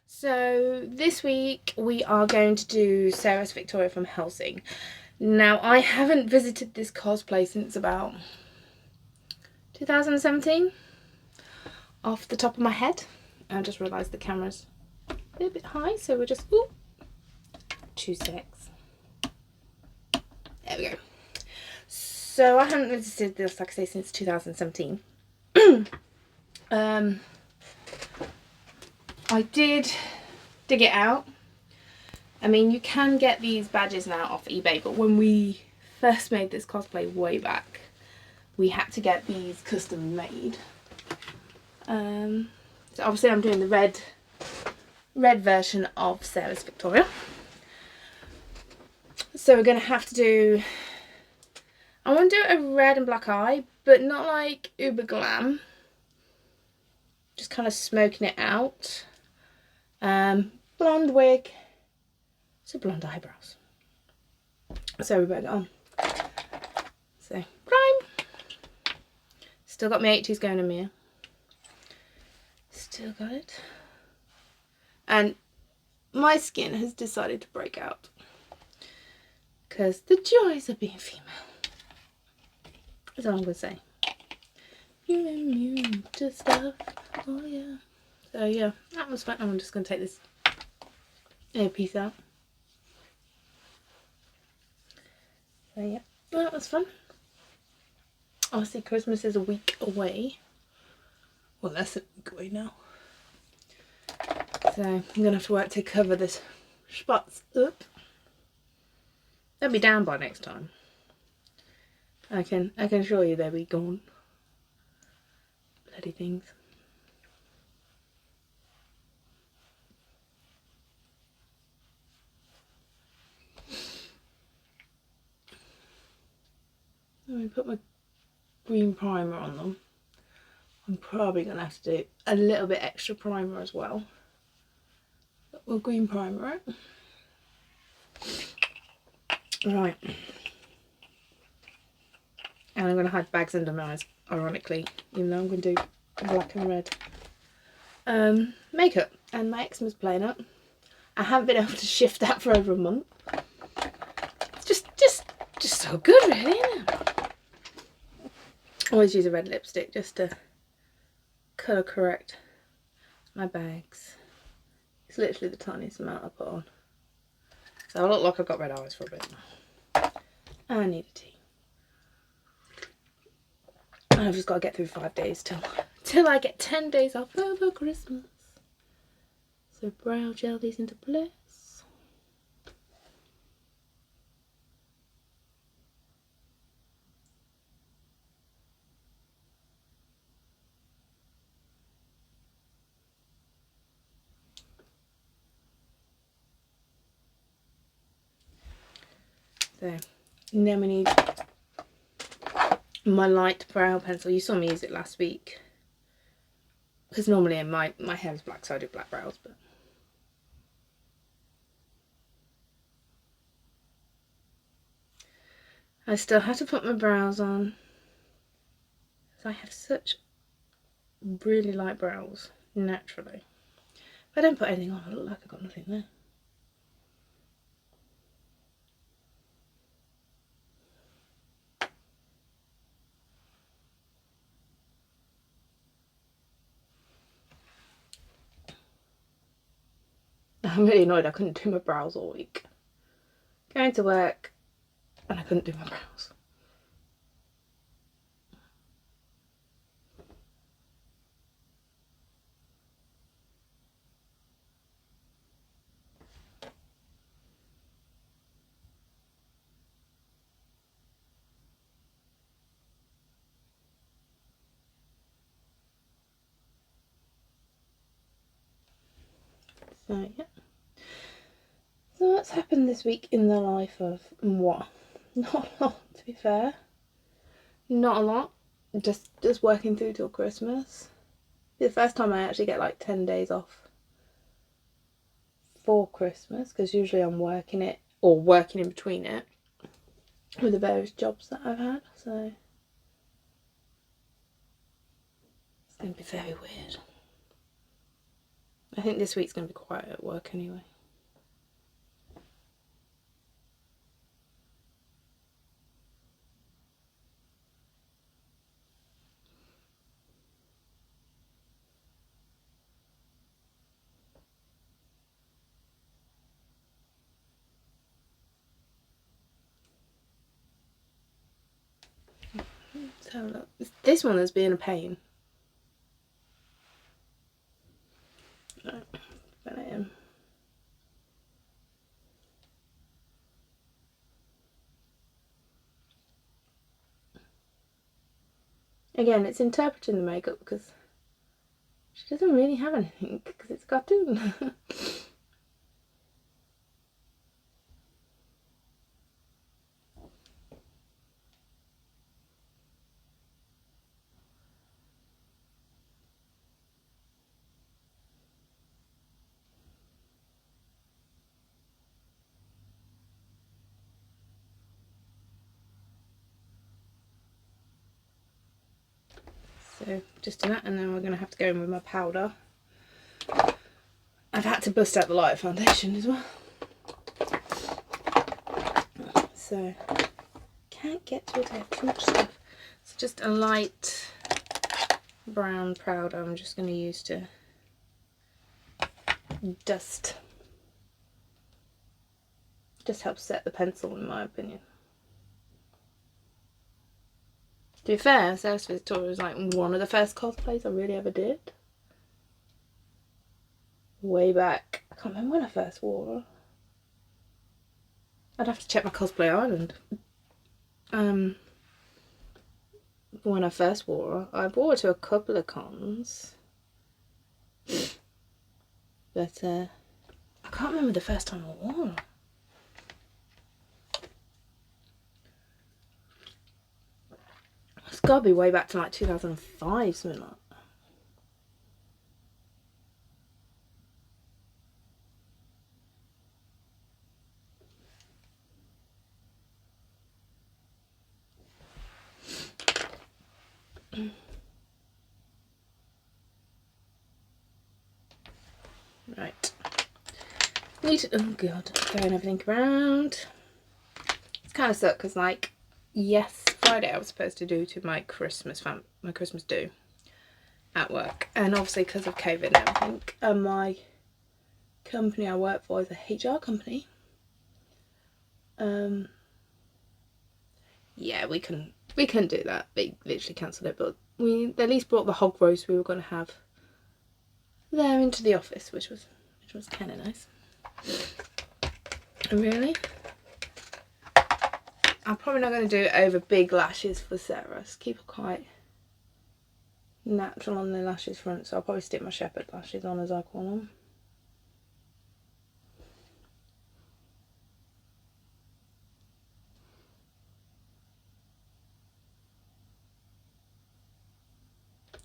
So this week we are going to do Seras Victoria from Helsing. Now I haven't visited this cosplay since about 2017 off the top of my head. I just realised the camera's a little bit high, so we're just 2 secs. There we go. So I haven't visited this, like I say, since 2017. I did dig it out. I mean, you can get these badges now off eBay, but when we first made this cosplay way back, we had to get these custom made. So obviously I'm doing the red version of Seras Victoria. So we're going to have to do, I want to do a red and black eye, but not like uber glam. Just kind of smoking it out. Blonde wig. So blonde eyebrows. So we better on. So prime. Still got my 80s going in me. Still got it. And my skin has decided to break out. Because the joys of being female. That's all I'm going to say. You're immune to stuff. Oh yeah. So yeah, that was fun. I'm just going to take this earpiece out. So yeah, that was fun. Obviously Christmas is a week away. Well, less than a week away now. So I'm going to have to work to cover this spots up. They'll be down by next time. I can assure you they'll be gone. Bloody things. Let me put my green primer on them. I'm probably going to have to do a little bit extra primer as well. But we'll green primer it. Right. And I'm going to hide bags under my eyes, ironically, even though I'm going to do black and red. Makeup. And my eczema's playing up. I haven't been able to shift that for over a month. It's just so good, really, isn't it? I always use a red lipstick just to colour correct my bags. It's literally the tiniest amount I put on. So I look like I've got red eyes for a bit. I need a tea. And I've just got to get through 5 days till I get 10 days off over Christmas. So brow gel these into place. So, and then we need my light brow pencil. You saw me use it last week. Because normally my hair's black, so I do black brows, but I still have to put my brows on. So I have such really light brows, naturally. If I don't put anything on, I look like I've got nothing there. I'm really annoyed I couldn't do my brows all week. Going to work and I couldn't do my brows. So yeah. So what's happened this week in the life of what? Not a lot, to be fair. Not a lot. Just working through till Christmas. The first time I actually get like 10 days off for Christmas, because usually I'm working it or working in between it with the various jobs that I've had. So it's going to be very weird. I think this week's going to be quiet at work anyway. Let's have a look. This one has been a pain. No, but I am. Again, it's interpreting the makeup because she doesn't really have anything because it's a cartoon. So just do that, and then we're going to have to go in with my powder. I've had to bust out the light foundation as well. So can't get to it, I have too much stuff. So just a light brown powder I'm just going to use to dust. Just helps set the pencil in my opinion. To be fair, Seras Victoria was like one of the first cosplays I really ever did. Way back. I can't remember when I first wore her. I'd have to check my Cosplay Island. When I first wore her, I wore her to a couple of cons. But I can't remember the first time I wore her. It's got to be way back to like 2005, something like that. Right. Need to, oh god, throwing everything around. It's kind of suck because like, yes, Friday I was supposed to do to my Christmas do at work, and obviously because of COVID and everything, my company I work for is a HR company. Yeah, we couldn't do that. They literally cancelled it, but we at least brought the hog roast we were going to have there into the office, which was kind of nice. Really, I'm probably not going to do it over big lashes for Seras. Keep it quite natural on the lashes front, so I'll probably stick my shepherd lashes on, as I call them.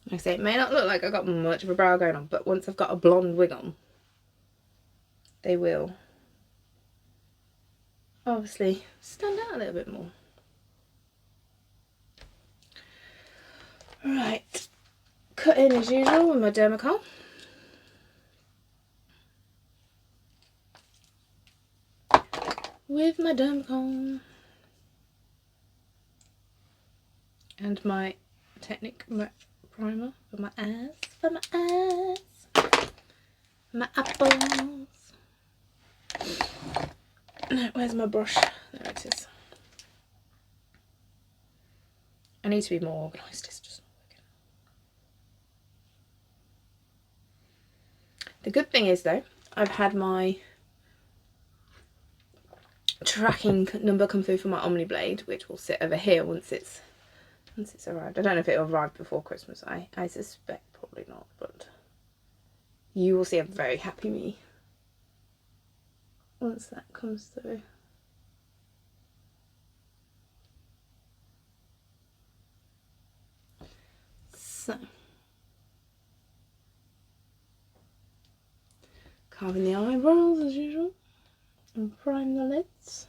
Like I say, it may not look like I've got much of a brow going on, but once I've got a blonde wig on, they will obviously stand out a little bit more. Right, cut in as usual with my Dermacol. With my Dermacol. And my Technic primer for my eyes. My apples. No, where's my brush? There it is. I need to be more organised, it's just not working. The good thing is though, I've had my tracking number come through for my Omni blade, which will sit over here once it's arrived. I don't know if it'll arrive before Christmas. I suspect probably not, but you will see a very happy me once that comes through. So, carving the eyebrows as usual and prime the lids.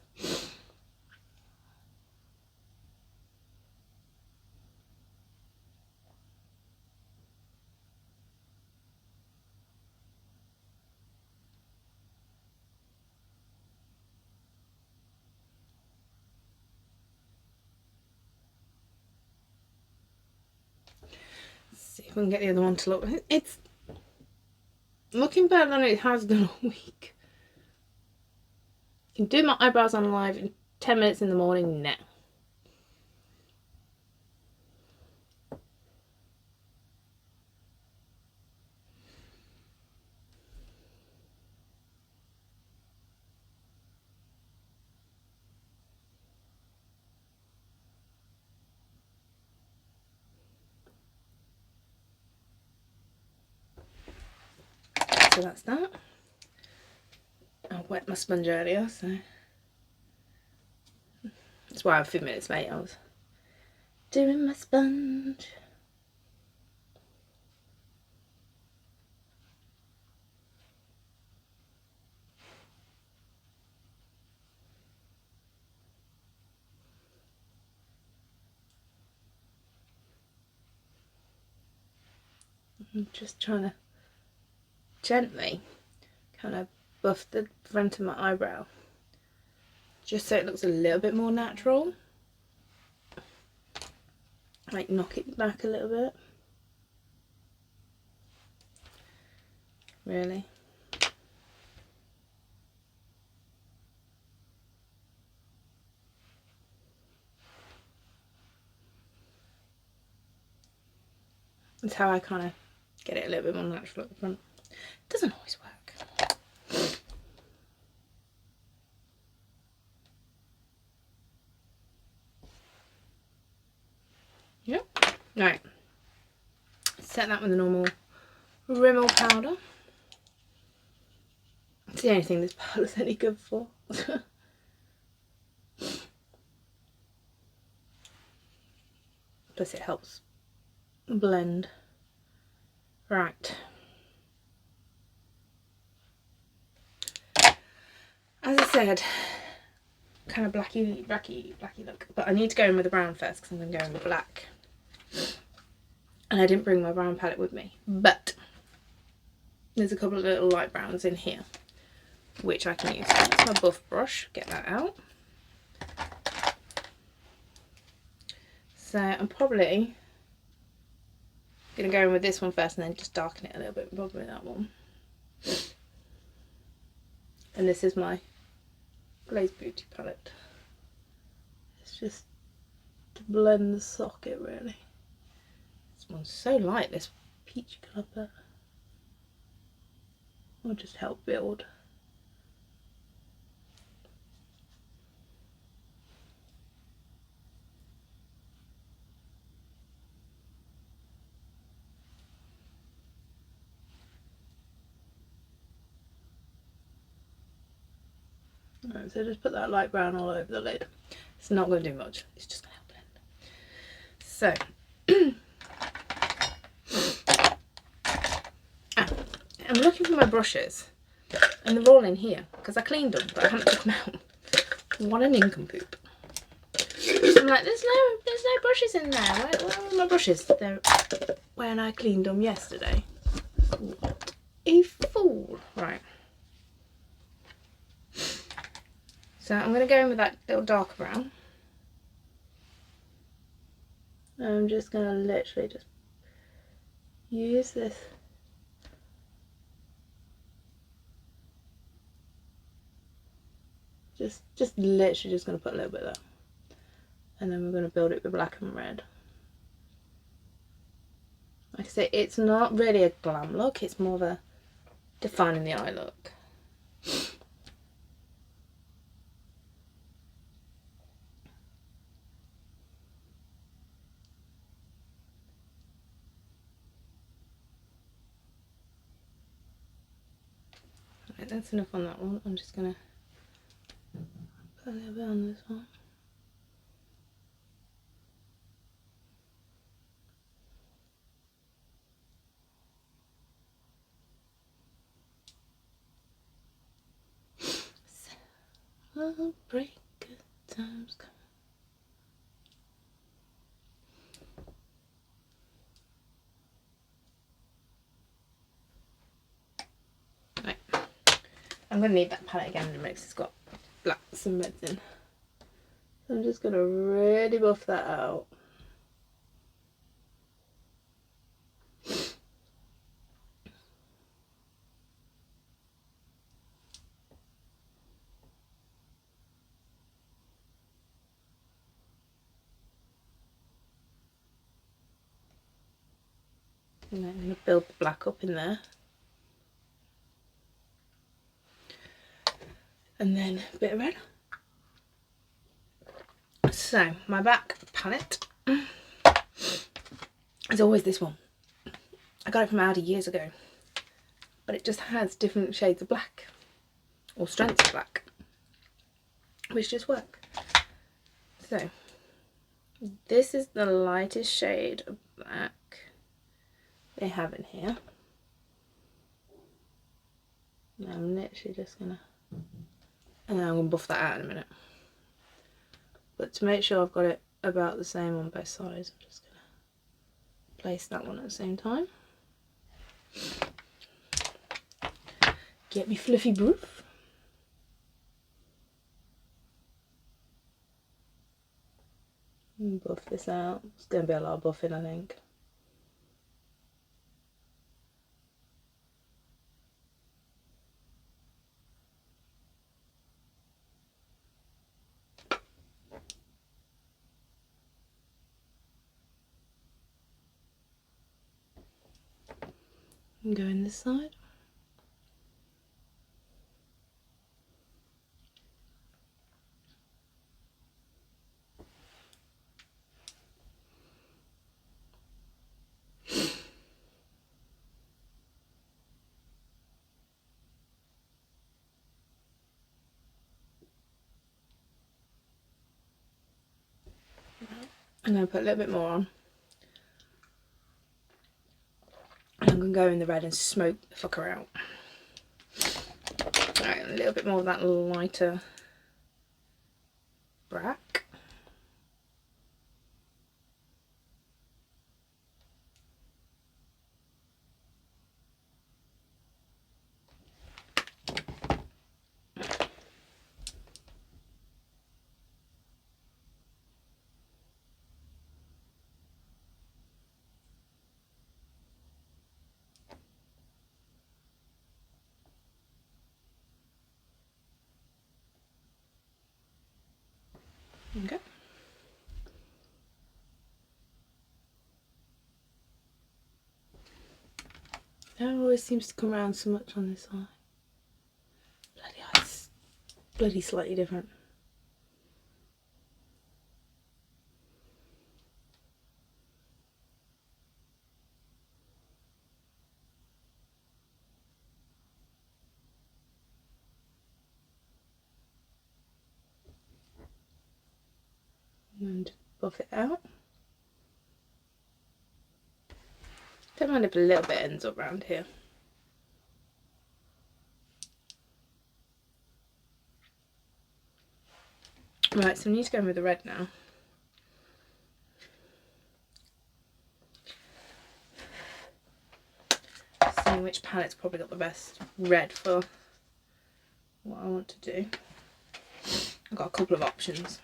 if we can get the other one to look. It's looking better than it has done all week. You can do my eyebrows on live in 10 minutes in the morning now. So that's that. I wet my sponge earlier, so that's why I'm a few minutes late. I was doing my sponge. I'm just trying to gently kind of buff the front of my eyebrow just so it looks a little bit more natural. Like knock it back a little bit. Really. That's how I kind of get it a little bit more natural at the front. It doesn't always work. Yep. Right. Set that with the normal Rimmel powder. It's the only thing this powder's any good for. Plus it helps blend. Right. As I said, kind of blacky look. But I need to go in with the brown first because I'm going to go in with black. And I didn't bring my brown palette with me. But there's a couple of little light browns in here which I can use. That's my buff brush. Get that out. So I'm probably going to go in with this one first and then just darken it a little bit. Probably that one. And this is my Glaze Beauty palette. It's just to blend the socket really. This one's so light, this peach colour, but will just help build. Right, so just put that light brown all over the lid. It's not going to do much, it's just going to help blend. So, I'm looking for my brushes and they're all in here because I cleaned them but I haven't took them out. What a nincompoop. I'm like, there's no brushes in there. Where are my brushes? They're when I cleaned them yesterday. What a fool. Right. So I'm going to go in with that little darker brown. I'm just going to literally just use this. Just literally just going to put a little bit there. And then we're going to build it with black and red. Like I say, it's not really a glam look, it's more of a defining the eye look. Right, that's enough on that one. I'm just going to put a little bit on this one. Celebrate good times come. Right. I'm going to need that palette again in a minute because it's got blacks and reds in. So I'm just going to really buff that out. And then I'm going to build the black up in there. And then a bit of red. So my back palette is always this one. I got it from Aldi years ago, but it just has different shades of black, or strengths of black, which just work. So this is the lightest shade of black they have in here. Now I'm literally just gonna, and then I'm gonna buff that out in a minute. But to make sure I've got it about the same on both sides, I'm just gonna place that one at the same time. Get me fluffy proof. And buff this out. It's gonna be a lot of buffing, I think. And go in this side. I'm going to put a little bit more on. And I'm going to go in the red and smoke the fucker out. Right, a little bit more of that lighter black. Okay. It always seems to come around so much on this eye. Bloody hell, it's bloody slightly different. And buff it out. Don't mind if a little bit ends up around here. Right, so I need to go in with the red now. Seeing which palette's probably got the best red for what I want to do. I've got a couple of options.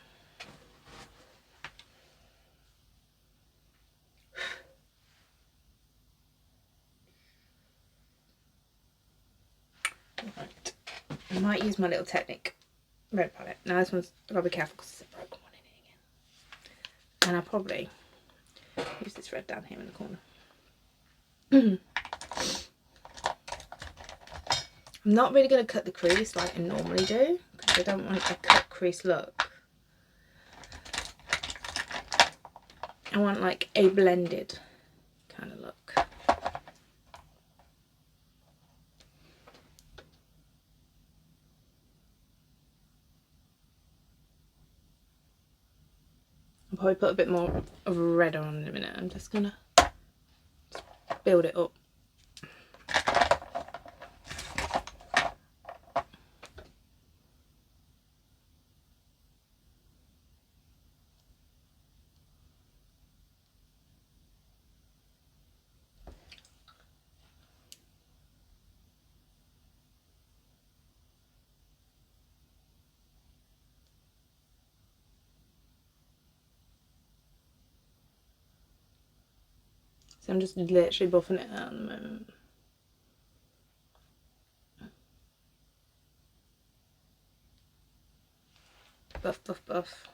Right. I might use my little Technic red palette. Now this one's, I've got to be careful because it's a broken one in it again. And I'll probably use this red down here in the corner. I'm not really going to cut the crease like I normally do because I don't want a cut crease look. I want like a blended kind of look. I'll probably put a bit more of red on in a minute. I'm just gonna build it up. So I'm just literally buffing it out at the moment. Buff, buff, buff.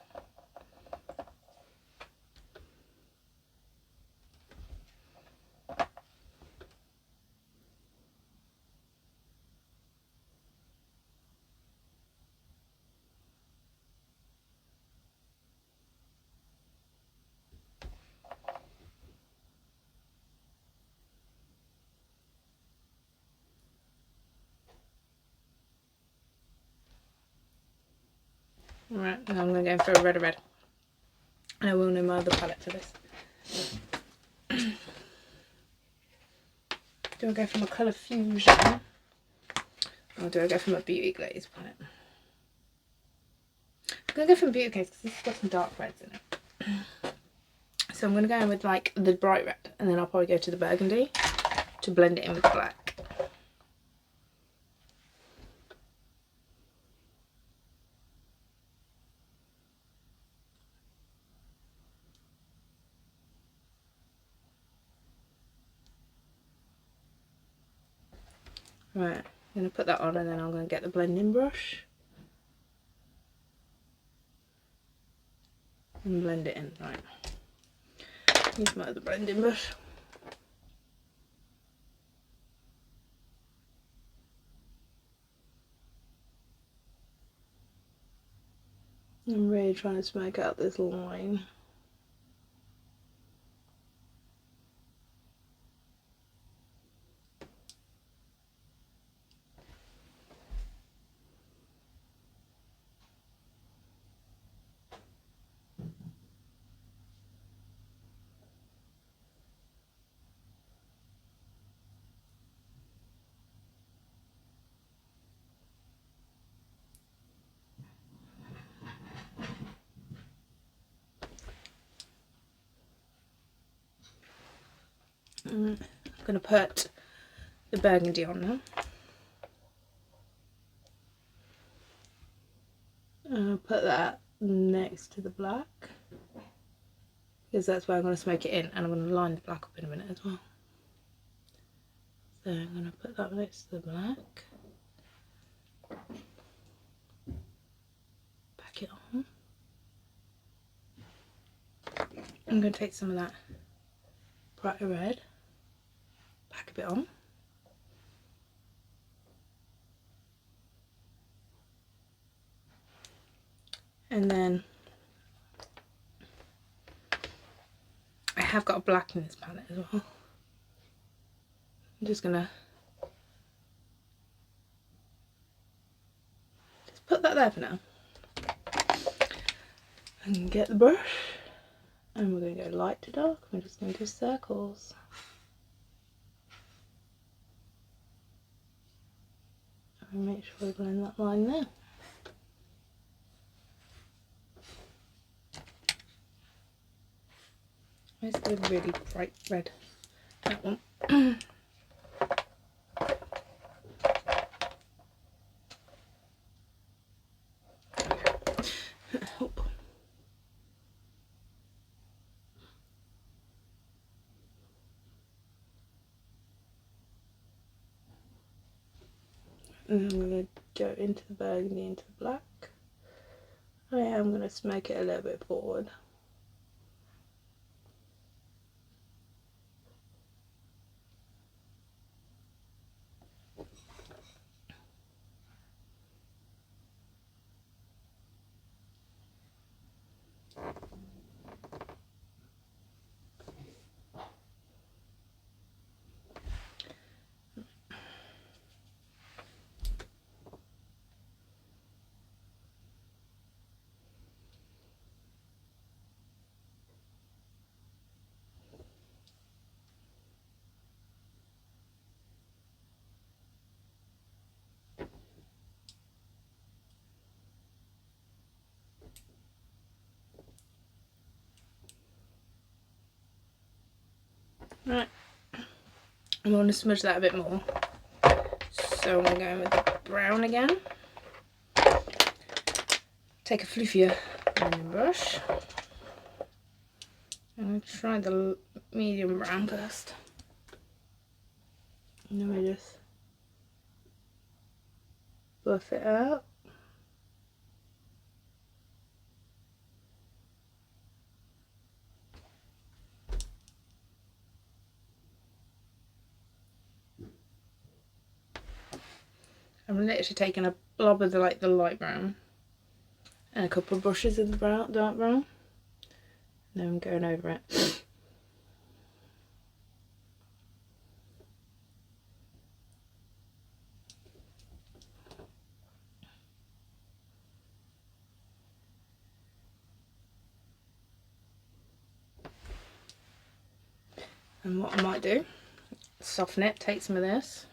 Right, now I'm going to go in for a red. And I will need my other palette for this. Do I go from a colour fusion? Or do I go from a beauty glaze palette? I'm going to go from beauty glaze because this has got some dark reds in it. So I'm going to go in with like the bright red, and then I'll probably go to the burgundy to blend it in with the black. Right, I'm going to put that on, and then I'm going to get the blending brush and blend it in. Right, use my other blending brush. I'm really trying to smoke out this line. I'm going to put the burgundy on now. I'll put that next to the black because that's where I'm going to smoke it in, and I'm going to line the black up in a minute as well. So I'm going to put that next to the black, back it on. I'm going to take some of that brighter red, pack a bit on. And then I have got a black in this palette as well. I'm just gonna put that there for now. And get the brush, and we're going to go light to dark. We're just going to do circles. And make sure we blend that line there. Where's the really bright red? That one. And I'm going to go into the burgundy, into the black. I am going to smoke it a little bit forward. Right, I'm going to smudge that a bit more. So I'm going with the brown again. Take a fluffier blending brush. I'm going to try the medium brown first. And then we just buff it out. I'm literally taking a blob of the light brown and a couple of brushes of the dark brown, and then I'm going over it. And what I might do, soften it, take some of this.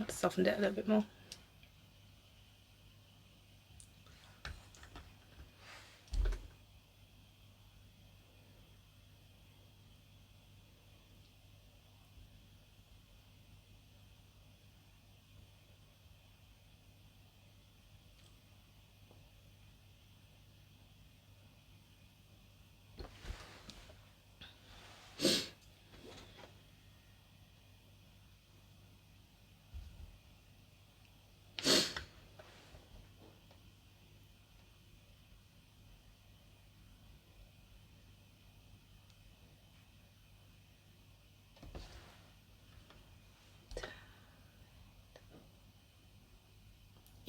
I've softened it a little bit more.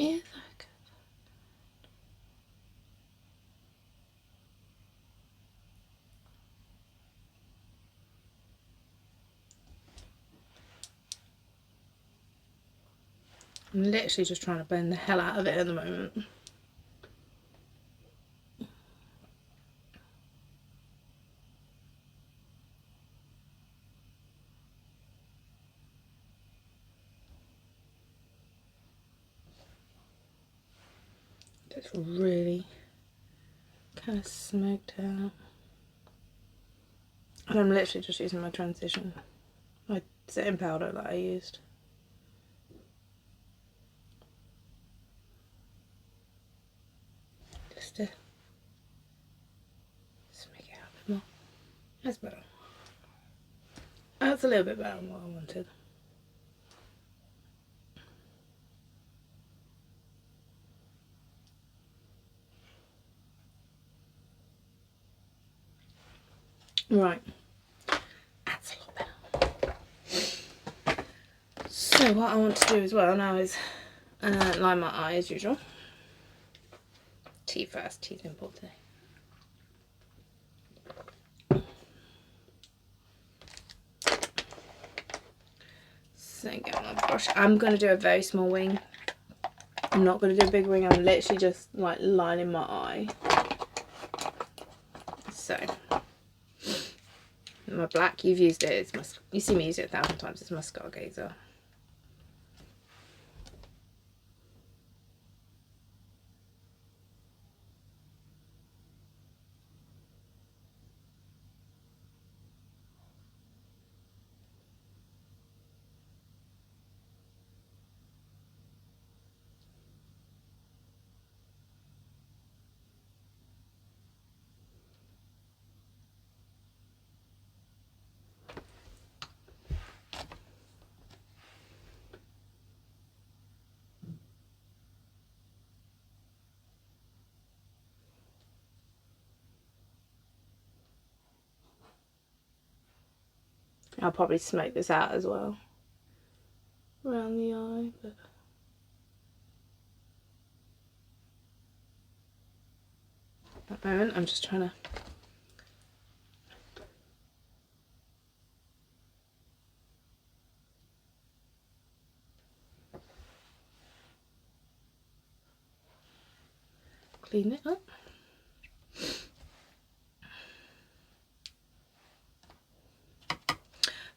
Is that good? I'm literally just trying to blend the hell out of it at the moment. It's really kind of smoked out. And I'm literally just using my transition, my setting powder that I used. Just to smake it out a bit more. That's better. That's a little bit better than what I wanted. Right, that's a lot better. So what I want to do as well now is line my eye as usual. Tea first, tea's important today. So get my brush. I'm going to do a very small wing. I'm not going to do a big wing, I'm literally just like lining my eye. So my black, you've used it, it's you see me use it 1,000 times, it's Mascara Gazer. I'll probably smoke this out as well around the eye, but at the moment I'm just trying to clean it up.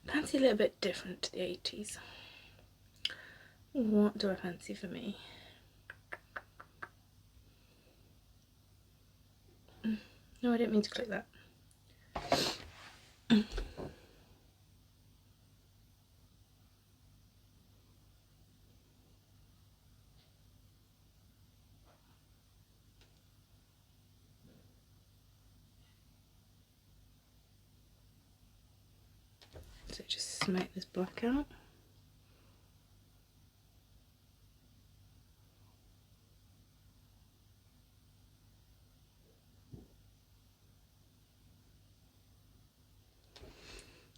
Fancy a little bit different to the 80s. What do I fancy for me? No, I didn't mean to click that. So just smack this black out.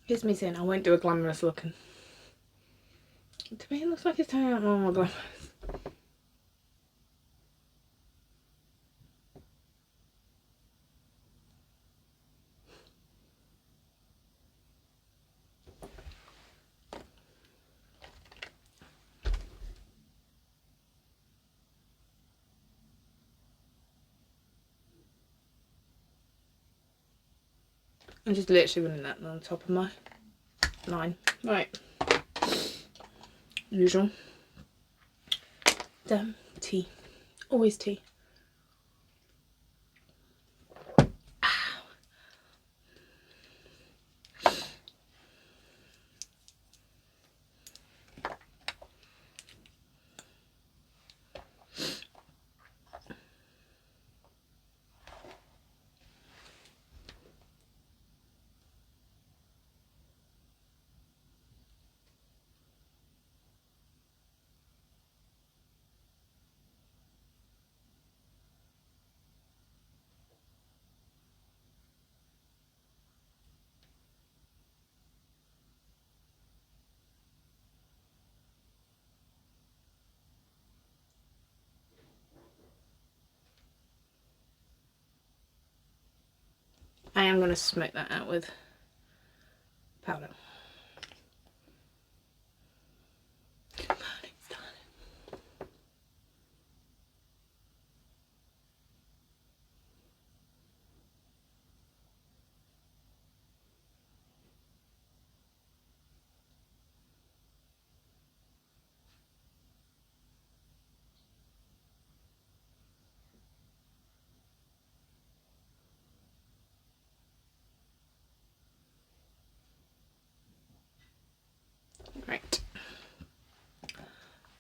Here's me saying I won't do a glamorous look, and to me it looks like it's turning out more and more glamorous. I'm just literally running that on top of my line. Right. Usual. Damn tea. Always tea. I am going to smoke that out with powder. Right.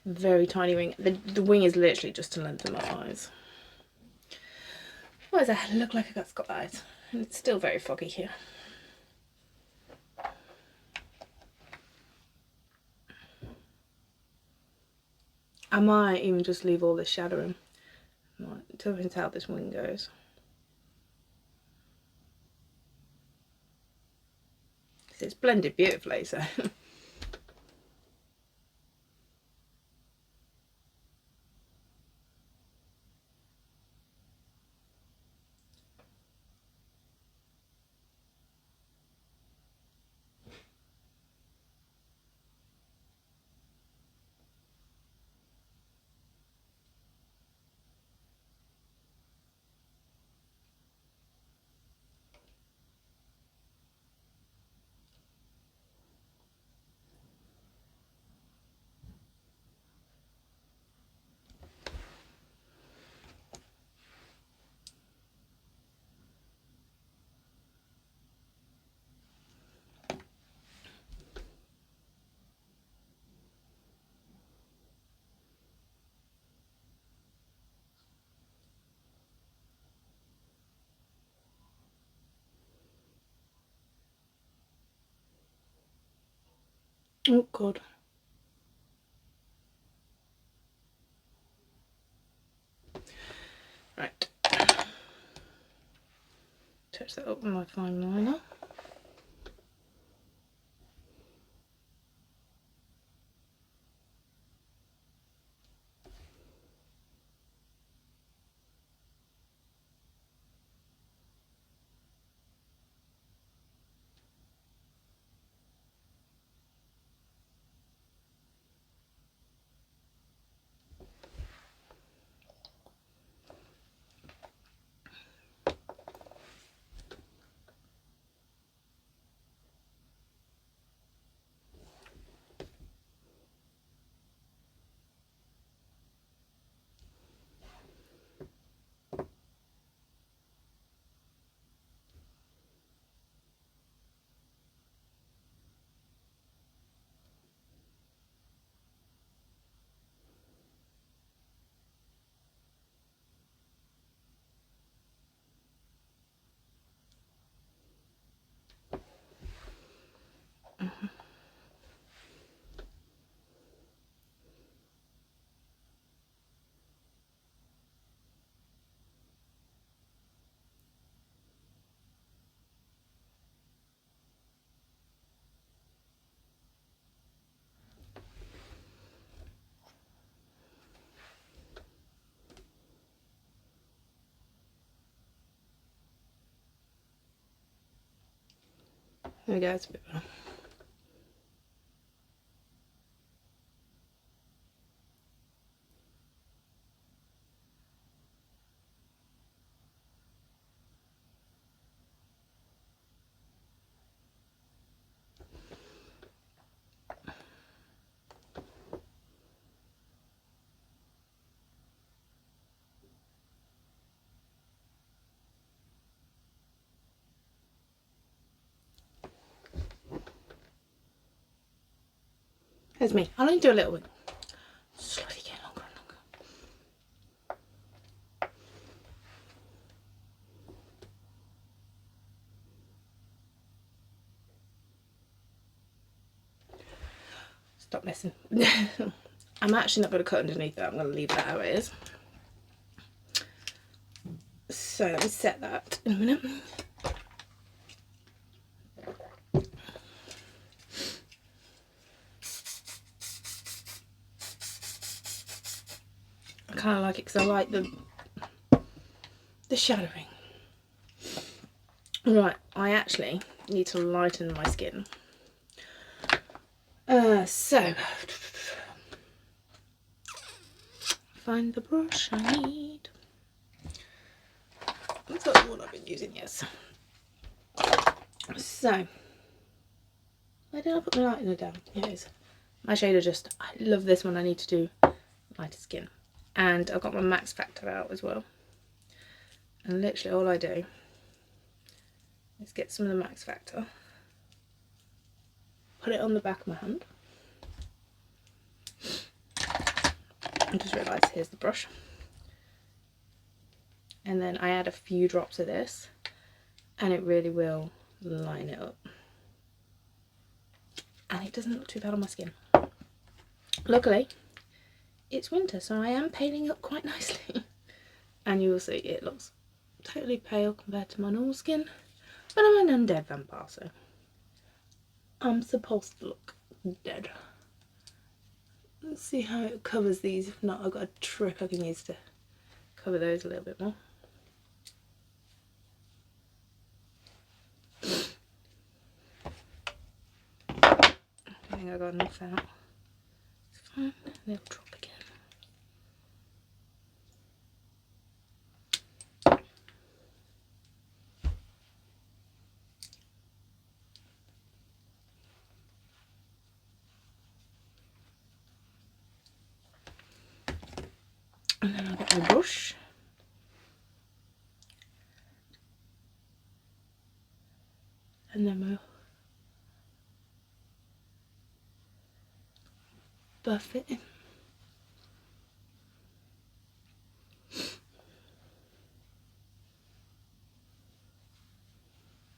Very tiny wing. The wing is literally just to lengthen my eyes. Why does that look like I got Scott eyes? And it's still very foggy here. I might even just leave all this shadowing. Right, until I can tell how this wing goes. It's blended beautifully, so. Oh god. Right. Touch that up with my fine liner. There we go, it's a bit better. There's me. I'll only do a little bit. Slowly getting longer and longer. Stop messing. I'm actually not going to cut underneath that. I'm going to leave that how it is. So let me set that in a minute. I kind of like it because I like the shadowing. Right, I actually need to lighten my skin. So find the brush I need. That's not the one I've been using, yes. So where did I put my lightener down? Here it is. My shader just, I love this one. I need to do lighter skin. And I've got my max factor out as well. And literally all I do is get some of the max factor, put it on the back of my hand. I just realised here's the brush. And then I add a few drops of this and it really will line it up. And it doesn't look too bad on my skin. Luckily, it's winter, so I am paling up quite nicely. And you will see it looks totally pale compared to my normal skin. But I'm an undead vampire, so I'm supposed to look dead. Let's see how it covers these. If not, I've got a trick I can use to cover those a little bit more. I think I got enough out. It's fine. They'll drop again. And then I'll get my brush. And then we'll buff it in.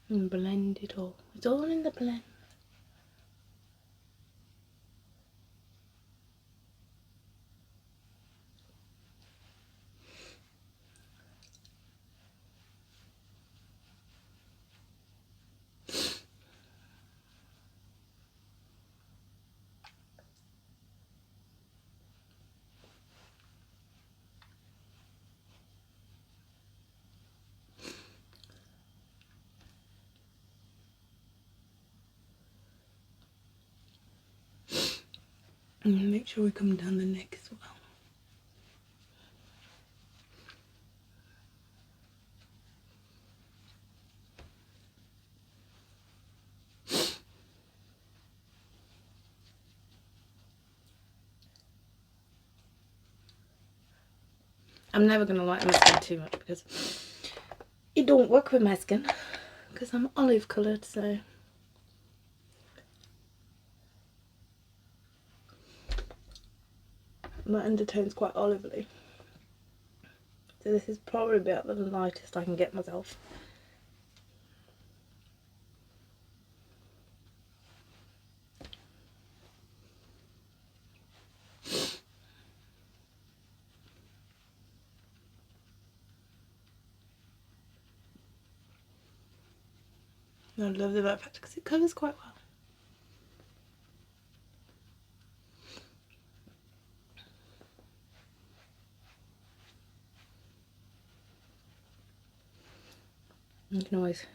And blend it all. It's all in the blend. And make sure we come down the neck as well. I'm never going to lighten my skin too much because it don't work with my skin because I'm olive coloured, so my undertone's quite olively. So this is probably about the lightest I can get myself. I love the matte factor because it covers quite well. You can always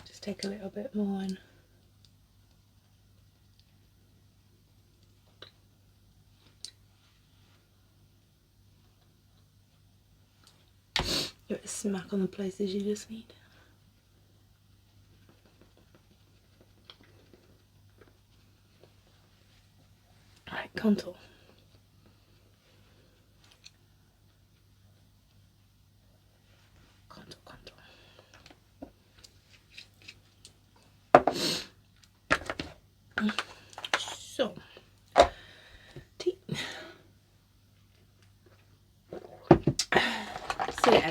just take a little bit more and give it a smack on the places you just need. Alright, contour. So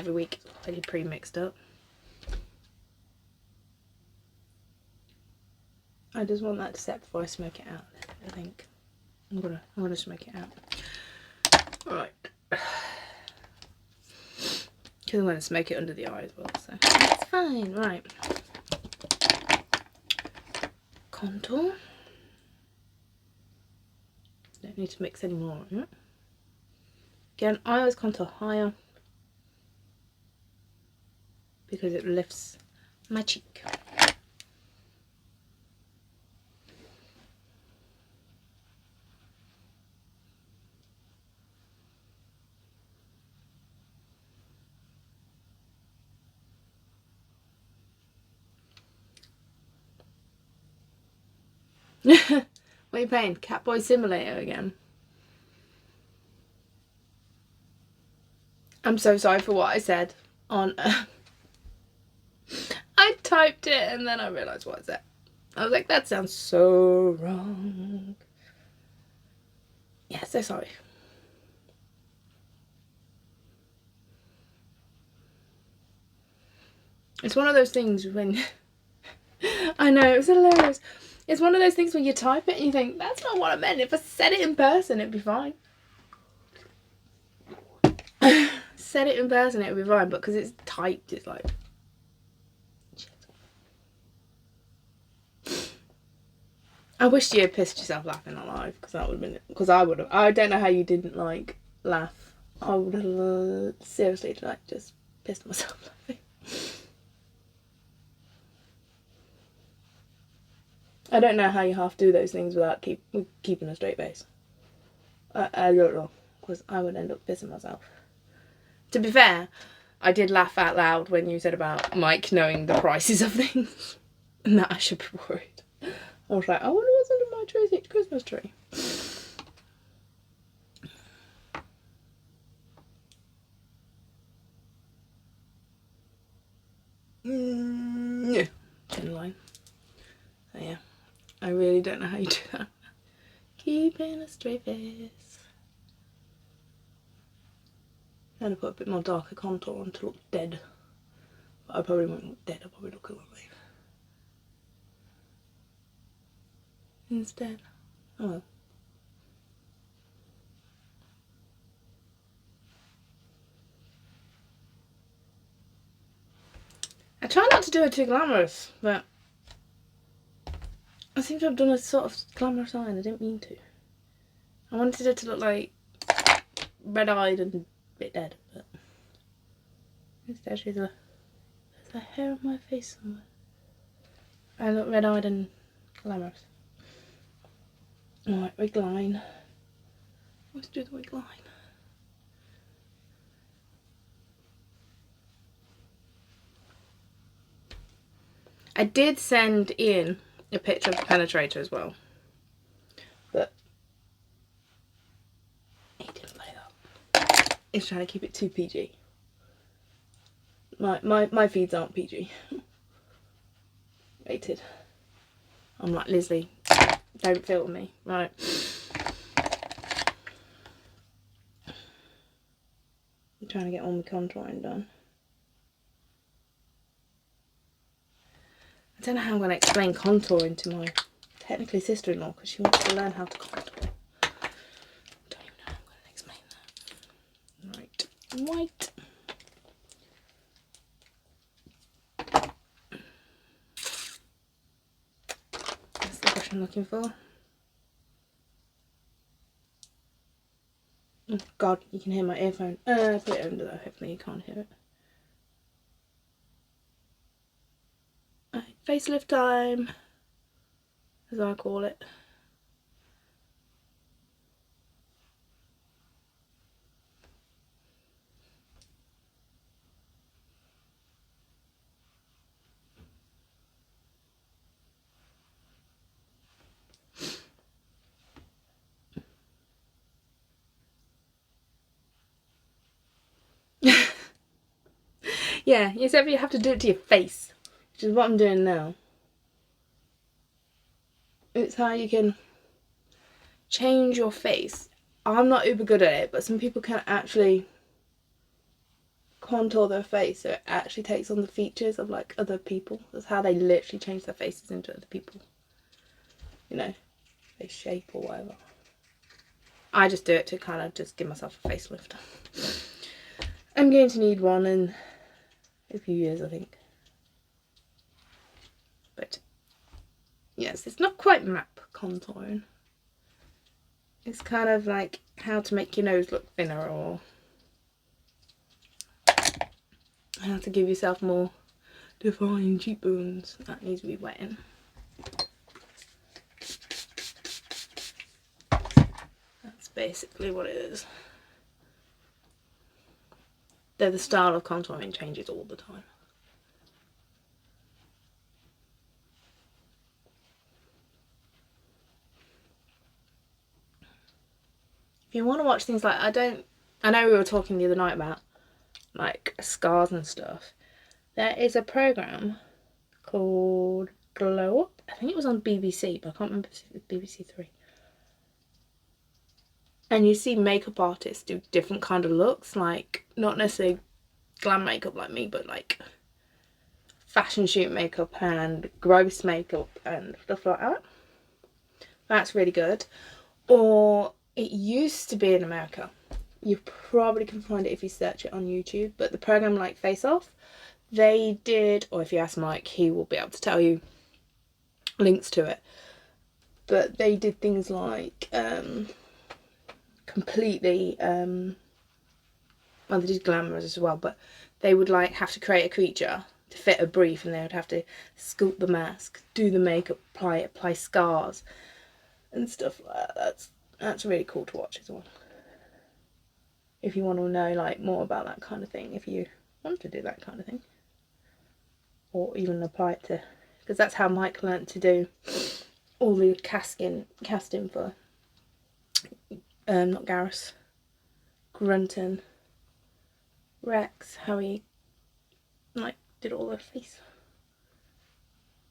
every week. It's pretty pre-mixed up. I just want that to set before I smoke it out. I think I'm gonna smoke it out. Right. Because I'm gonna smoke it under the eye as well, so that's fine. Right. Contour. Don't need to mix any more. Yeah? Again, I always contour higher because it lifts my cheek. What are you playing? Catboy Simulator again? I'm so sorry for what I said on I typed it and then I realised what I said. I was like, that sounds so wrong. Yeah, so sorry. It's one of those things when I know, it was hilarious. It's one of those things when you type it and you think, that's not what I meant. If I said it in person, it'd be fine. Said it in person, it would be fine. But because it's typed, it's like... I wish you had pissed yourself laughing on live. Because that would have been... Because I would have... I don't know how you didn't, like, laugh. I would have seriously, like, just pissed myself laughing. I don't know how you half do those things without keeping a straight face. I don't know, because I would end up pissing myself. To be fair, I did laugh out loud when you said about Mike knowing the prices of things. And that I should be worried. I was like, I wonder what's under my tree, Christmas tree. Yeah. Chin line. So yeah. I really don't know how you do that. Keeping a straight face. I'm going to put a bit more darker contour on to look dead. But I probably won't look dead, I'll probably look alive. Instead. Oh well. I try not to do it too glamorous, but I seem to have done a sort of glamorous eye and I didn't mean to. I wanted it to look like red-eyed and a bit dead, but instead there's a hair on my face somewhere. I look red-eyed and glamorous. Alright, wig line. Let's do the wig line. I did send Ian a picture of the penetrator as well, but he didn't play that. He's trying to keep it too PG. My feeds aren't PG. Rated. I'm like, Leslie, don't filter me. Right. I'm trying to get all my contouring done. I don't know how I'm going to explain contouring to my technically sister-in-law because she wants to learn how to contour. I don't even know how I'm going to explain that. Right. White. That's the brush I'm looking for. Oh God, you can hear my earphone. Put it under there, hopefully you can't hear it. Facelift time, as I call it. Yeah, except you have to do it to your face, which is what I'm doing now. It's how you can change your face. I'm not uber good at it, but some people can actually contour their face so it actually takes on the features of like other people. That's how they literally change their faces into other people. You know, face shape or whatever. I just do it to kind of just give myself a facelift. I'm going to need one in a few years, I think. But yes, it's not quite map contouring. It's kind of like how to make your nose look thinner, or how to give yourself more defined cheekbones. That needs to be wetting. That's basically what it is. Though the style of contouring changes all the time. If you want to watch things like, I know we were talking the other night about like scars and stuff. There is a program called Glow Up. I think it was on BBC, but I can't remember if it was BBC Three. And you see makeup artists do different kind of looks, like not necessarily glam makeup like me, but like fashion shoot makeup and gross makeup and stuff like that. That's really good. Or it used to be in America. You probably can find it if you search it on YouTube. But the program like Face Off, they did, or if you ask Mike, he will be able to tell you links to it. But they did things like completely, well, they did glamours as well, but they would like have to create a creature to fit a brief, and they would have to sculpt the mask, do the makeup, apply scars and stuff like that. That's really cool to watch as well. If you want to know like more about that kind of thing, if you want to do that kind of thing, or even apply it to, because that's how Mike learnt to do all the casting for not Garrus, Grunton, Rex, how he like did all the face.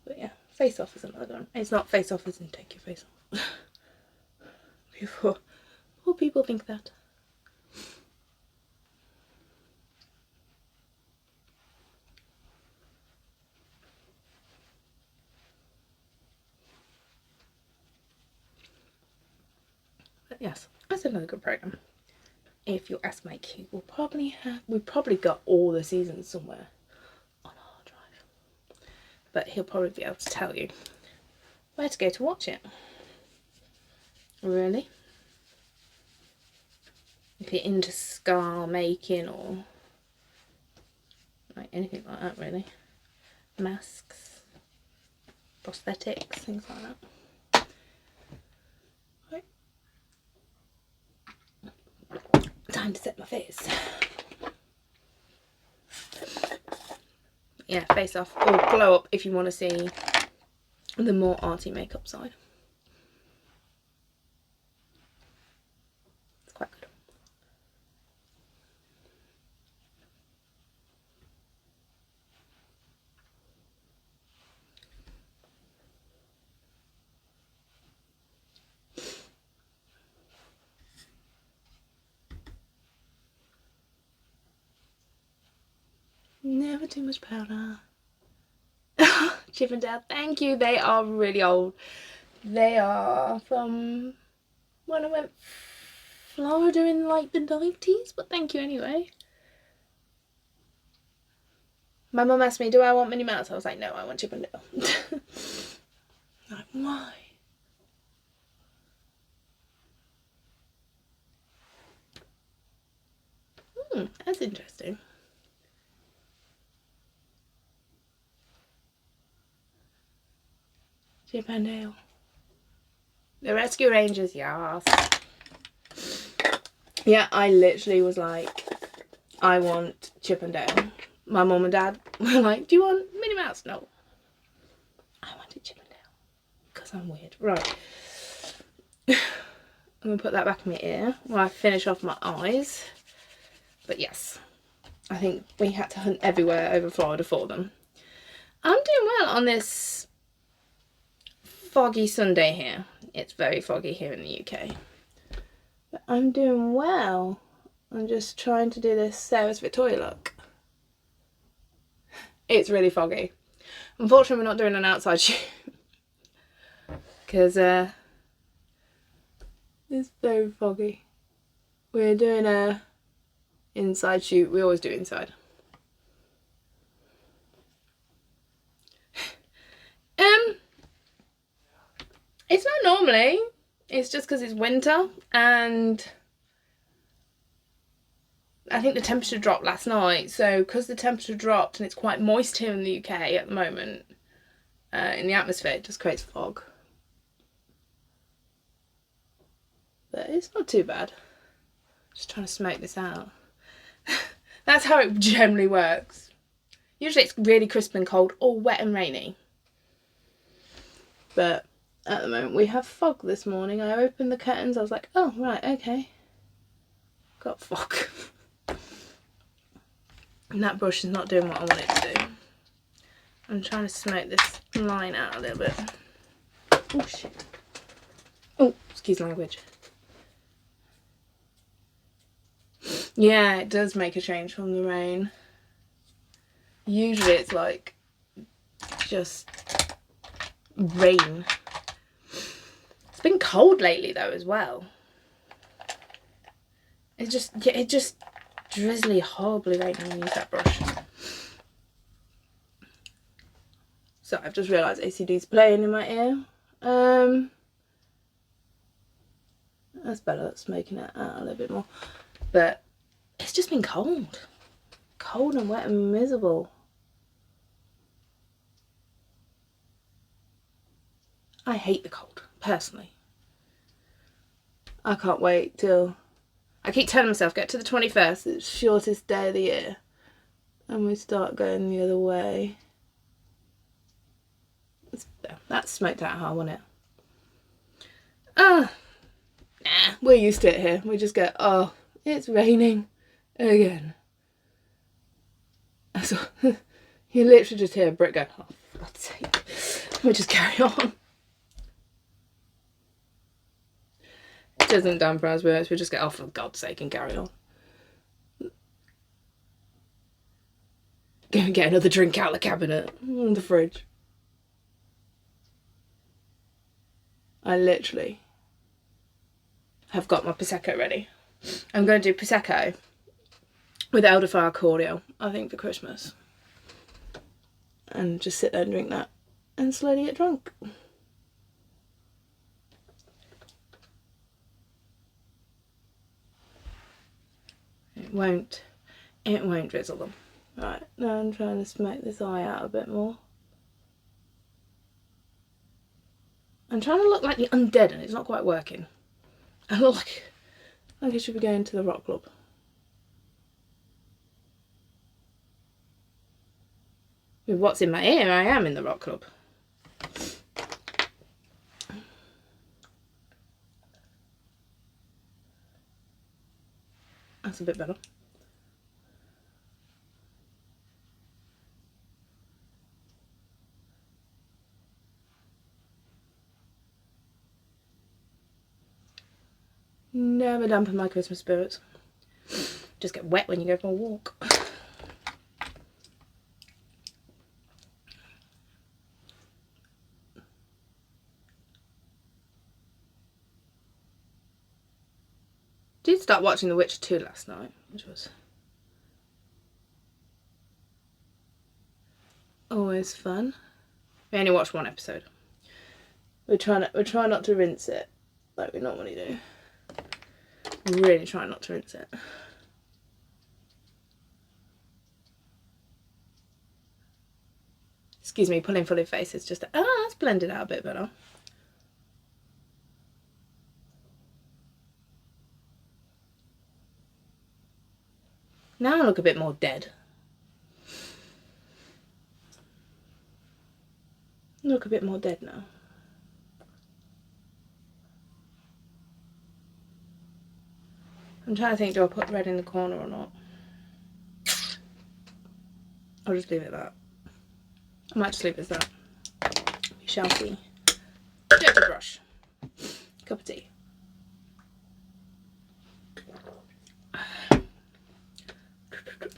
But yeah, Face Off is another one. It's not Face Off as in take your face off. Before people think that. But yes, that's another good program. If you ask Mike, he will probably have, we've probably got all the seasons somewhere on our hard drive. But he'll probably be able to tell you where to go to watch it. Really? If you're into scar making or like anything like that, really. Masks, prosthetics, things like that. Right. Time to set my face. Yeah, Face Off or Glow Up if you want to see the more arty makeup side. It's quite good. Never too much powder. Chippendale, thank you. They are really old. They are from when I went Florida in like the 90s, but thank you anyway. My mum asked me, do I want Minnie Mouse? I was like, no, I want Chippendale. Like, why? That's interesting. Chippendale. The Rescue Rangers, yes. Yeah, I literally was like, I want Chippendale. My mum and dad were like, do you want Minnie Mouse? No. I wanted Chippendale. Because I'm weird. Right. I'm going to put that back in my ear while I finish off my eyes. But yes, I think we had to hunt everywhere over Florida for them. I'm doing well on this foggy Sunday here. It's very foggy here in the UK. But I'm doing well. I'm just trying to do this Seras Victoria look. It's really foggy. Unfortunately, we're not doing an outside shoot because it's very foggy. We're doing a inside shoot. We always do inside. It's not normally. It's just because it's winter and I think the temperature dropped last night. So because the temperature dropped and it's quite moist here in the UK at the moment, in the atmosphere, it just creates fog. But it's not too bad. Just trying to smoke this out. That's how it generally works. Usually it's really crisp and cold or wet and rainy. But at the moment we have fog this morning. I opened the curtains, I was like, oh right, okay. Got fog. And that brush is not doing what I want it to do. I'm trying to smoke this line out a little bit. Oh shit. Oh, excuse language. Yeah, it does make a change from the rain. Usually it's like just rain. It's been cold lately though as well. It's just drizzly, horribly raining when you use that brush. So I've just realised ACD's playing in my ear. That's better, that's making it out a little bit more. But it's just been cold. Cold and wet and miserable. I hate the cold, personally. I can't wait till... I keep telling myself, get to the 21st, it's the shortest day of the year. And we start going the other way. That's smoked out how I want it. Nah, we're used to it here. We just go, oh, it's raining again. So you literally just hear a brick go, oh, for God's sake. We just carry on. It doesn't dampen our spirits, we just get, oh, for God's sake, and carry on. Go and get another drink out of the cabinet, in the fridge. I literally have got my Prosecco ready. I'm going to do Prosecco with elderflower cordial, I think, for Christmas. And just sit there and drink that and slowly get drunk. It won't drizzle them. Right, now I'm trying to smoke this eye out a bit more. I'm trying to look like the undead and it's not quite working. I look like I should be going to the rock club. With what's in my ear, I am in the rock club. That's a bit better. Never dampen my Christmas spirits. Just get wet when you go for a walk. Did start watching The Witcher 2 last night, which was always fun. We only watched one episode. We're trying not to rinse it like we normally do. Really trying not to rinse it. Excuse me, pulling full of face is just that's blended out a bit better. Now I look a bit more dead. Look a bit more dead now. I'm trying to think, do I put red in the corner or not? I'll just leave it at that. I might just leave it as that. We shall see. Dirty brush. Cup of tea.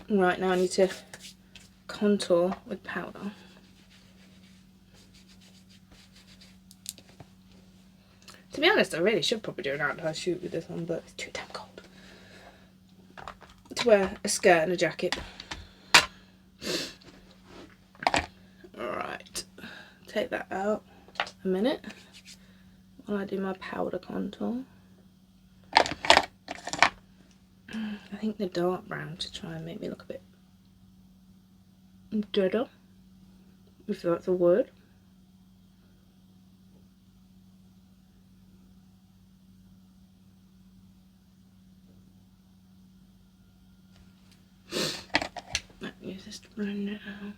Right, now I need to contour with powder. To be honest, I really should probably do an outdoor shoot with this one, but it's too damn cold to wear a skirt and a jacket. Alright, take that out a minute while I do my powder contour. I think the dark brown to try and make me look a bit deader, if that's a word. Let me use this to blend it out.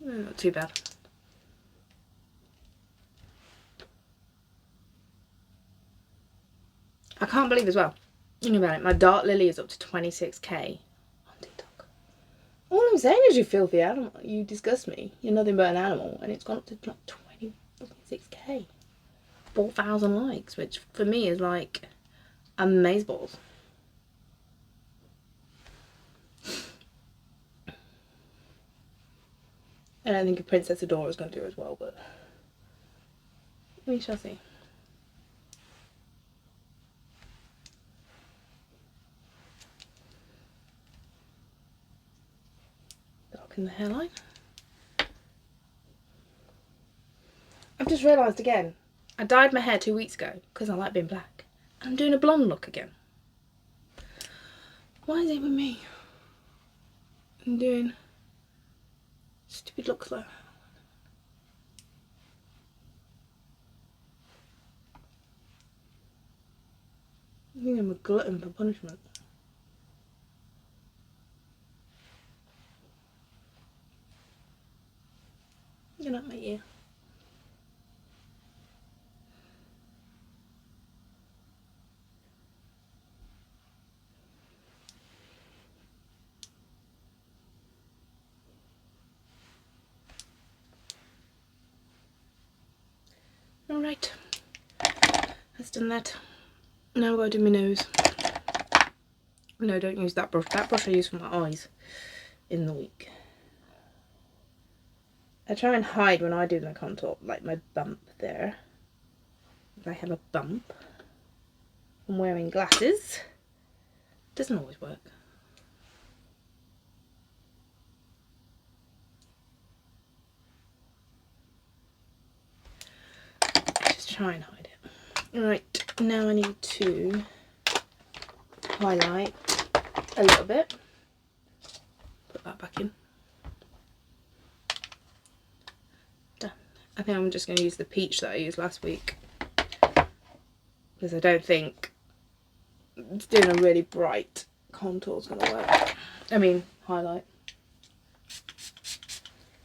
Not too bad. I can't believe as well, thinking about it, my Dark Lily is up to 26k on TikTok. All I'm saying is, you filthy animal, you disgust me. You're nothing but an animal, and it's gone up to like 26k. 4,000 likes, which for me is like amazeballs. I don't think a Princess Adora is going to do as well, but we shall see. Darken the hairline. I've just realised again, I dyed my hair 2 weeks ago because I like being black. I'm doing a blonde look again. Why is it with me? I'm doing stupid looks though. I think I'm a glutton for punishment. You're not my ear. Alright, that's done that. Now I'm going to do my nose. No, don't use that brush. That brush I use for my eyes in the week. I try and hide when I do my contour, like my bump there. If I have a bump. I'm wearing glasses. Doesn't always work. Try and hide it. Right, now I need to highlight a little bit. Put that back in. Done. I think I'm just going to use the peach that I used last week, because I don't think doing a really bright contour is going to work. I mean, highlight.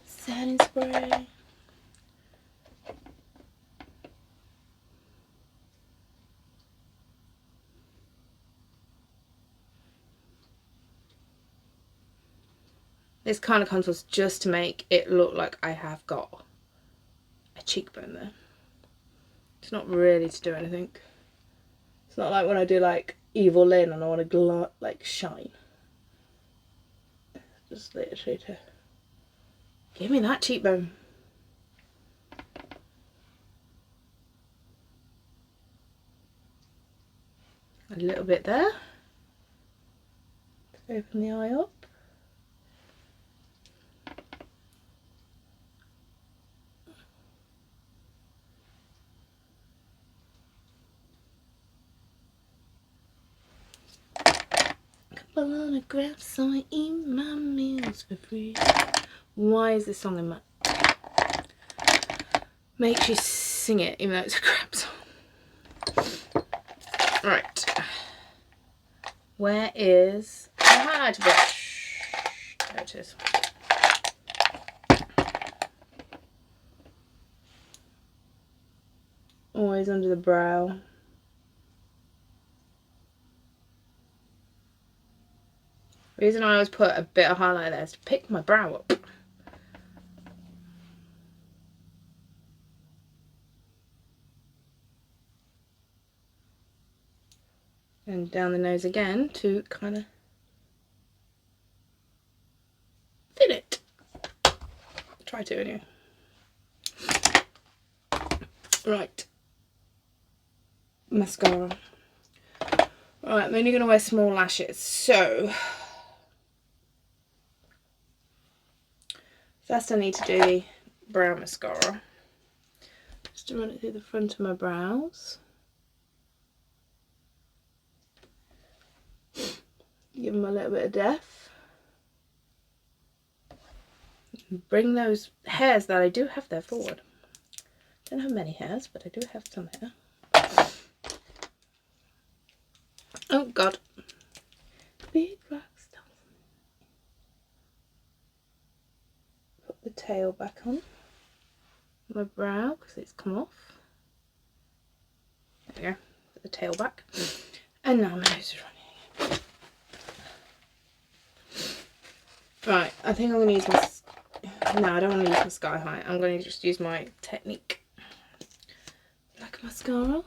Setting spray. This kind of contours just to make it look like I have got a cheekbone there. It's not really to do anything. It's not like when I do like Evil Lynn and I want to like shine. It's just literally to give me that cheekbone. A little bit there. Open the eye up. Autographs so I eat my meals for free. Why is this song in my... Makes you sing it even though it's a crap song. Right. Where is the highlighter brush? There it is. Always under the brow. The reason I always put a bit of highlight there is to pick my brow up. And down the nose again to kind of fit it. Try to anyway. Right. Mascara. Right, I'm only going to wear small lashes, so first I need to do the brow mascara. Just to run it through the front of my brows. Give them a little bit of depth. Bring those hairs that I do have there forward. Don't have many hairs, but I do have some hair. Oh God. Big rock stuff. Put the tail back on my brow because it's come off. There we go. Put the tail back. And now my nose is running. Right, I think I'm going to use my... No, I don't want to use my Sky High. I'm going to just use my Technique Black Mascara. I'll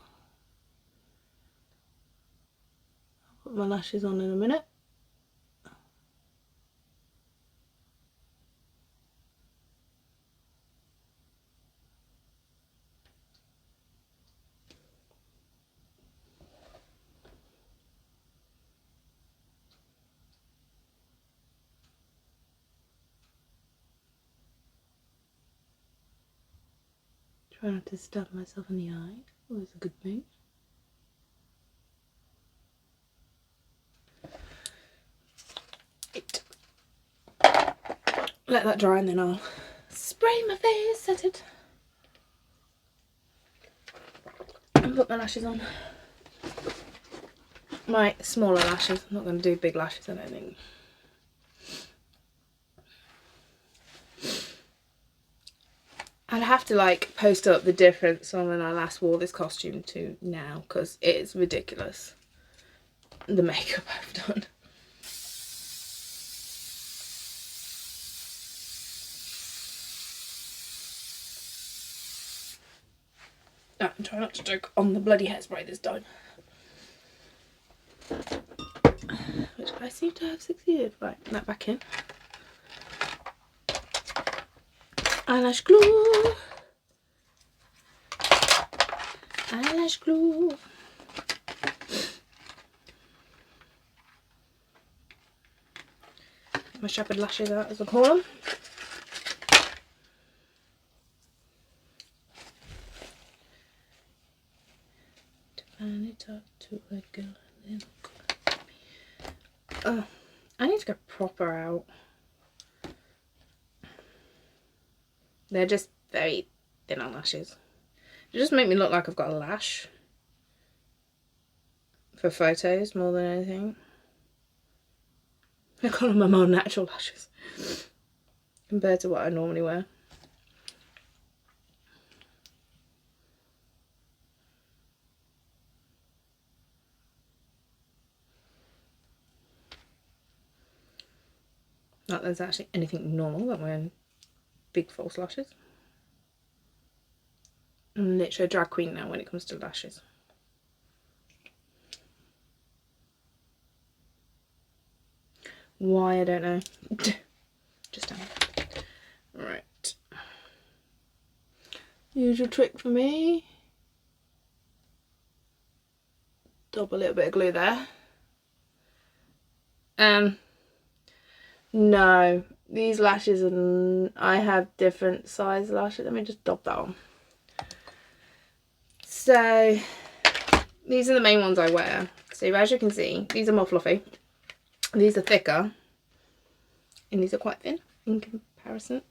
put my lashes on in a minute. Try not to stab myself in the eye. Always a good thing. Let that dry and then I'll spray my face at it. And put my lashes on. My smaller lashes. I'm not going to do big lashes, I don't think. I'd have to like post up the difference on when I last wore this costume to now because it is ridiculous. The makeup I've done. Oh, I'm trying not to joke on the bloody hairspray this time. Which I seem to have succeeded. Right, that back in. Eyelash glue. Eyelash glue. My sharpened lashes out, as I call them. Turn it up to a girl and then oh, I need to go proper out. They're just very thin eyelashes. It just make me look like I've got a lash for photos more than anything. I call them my more natural lashes compared to what I normally wear. Not that there's actually anything normal about wearing big false lashes. I'm literally a drag queen now when it comes to lashes. Why, I don't know. Just don't know. Right. Usual trick for me. Dab a little bit of glue there. No, these lashes are, I have different size lashes. Let me just dab that on. So these are the main ones I wear. So as you can see, these are more fluffy. These are thicker. And these are quite thin in comparison.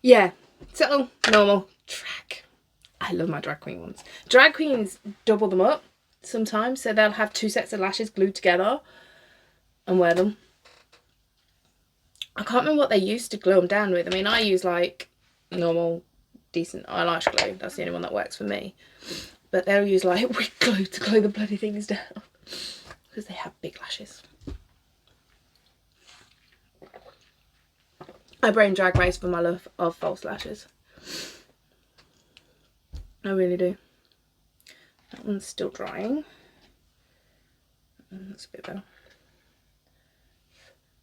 Yeah, so normal drag. I love my drag queen ones. Drag queens double them up sometimes. So they'll have two sets of lashes glued together and wear them. I can't remember what they used to glue them down with. I mean, I use like normal, decent eyelash glue. That's the only one that works for me. But they'll use like wig glue to glue the bloody things down. Because they have big lashes. I blame Drag Race for my love of false lashes. I really do. That one's still drying. That's a bit better.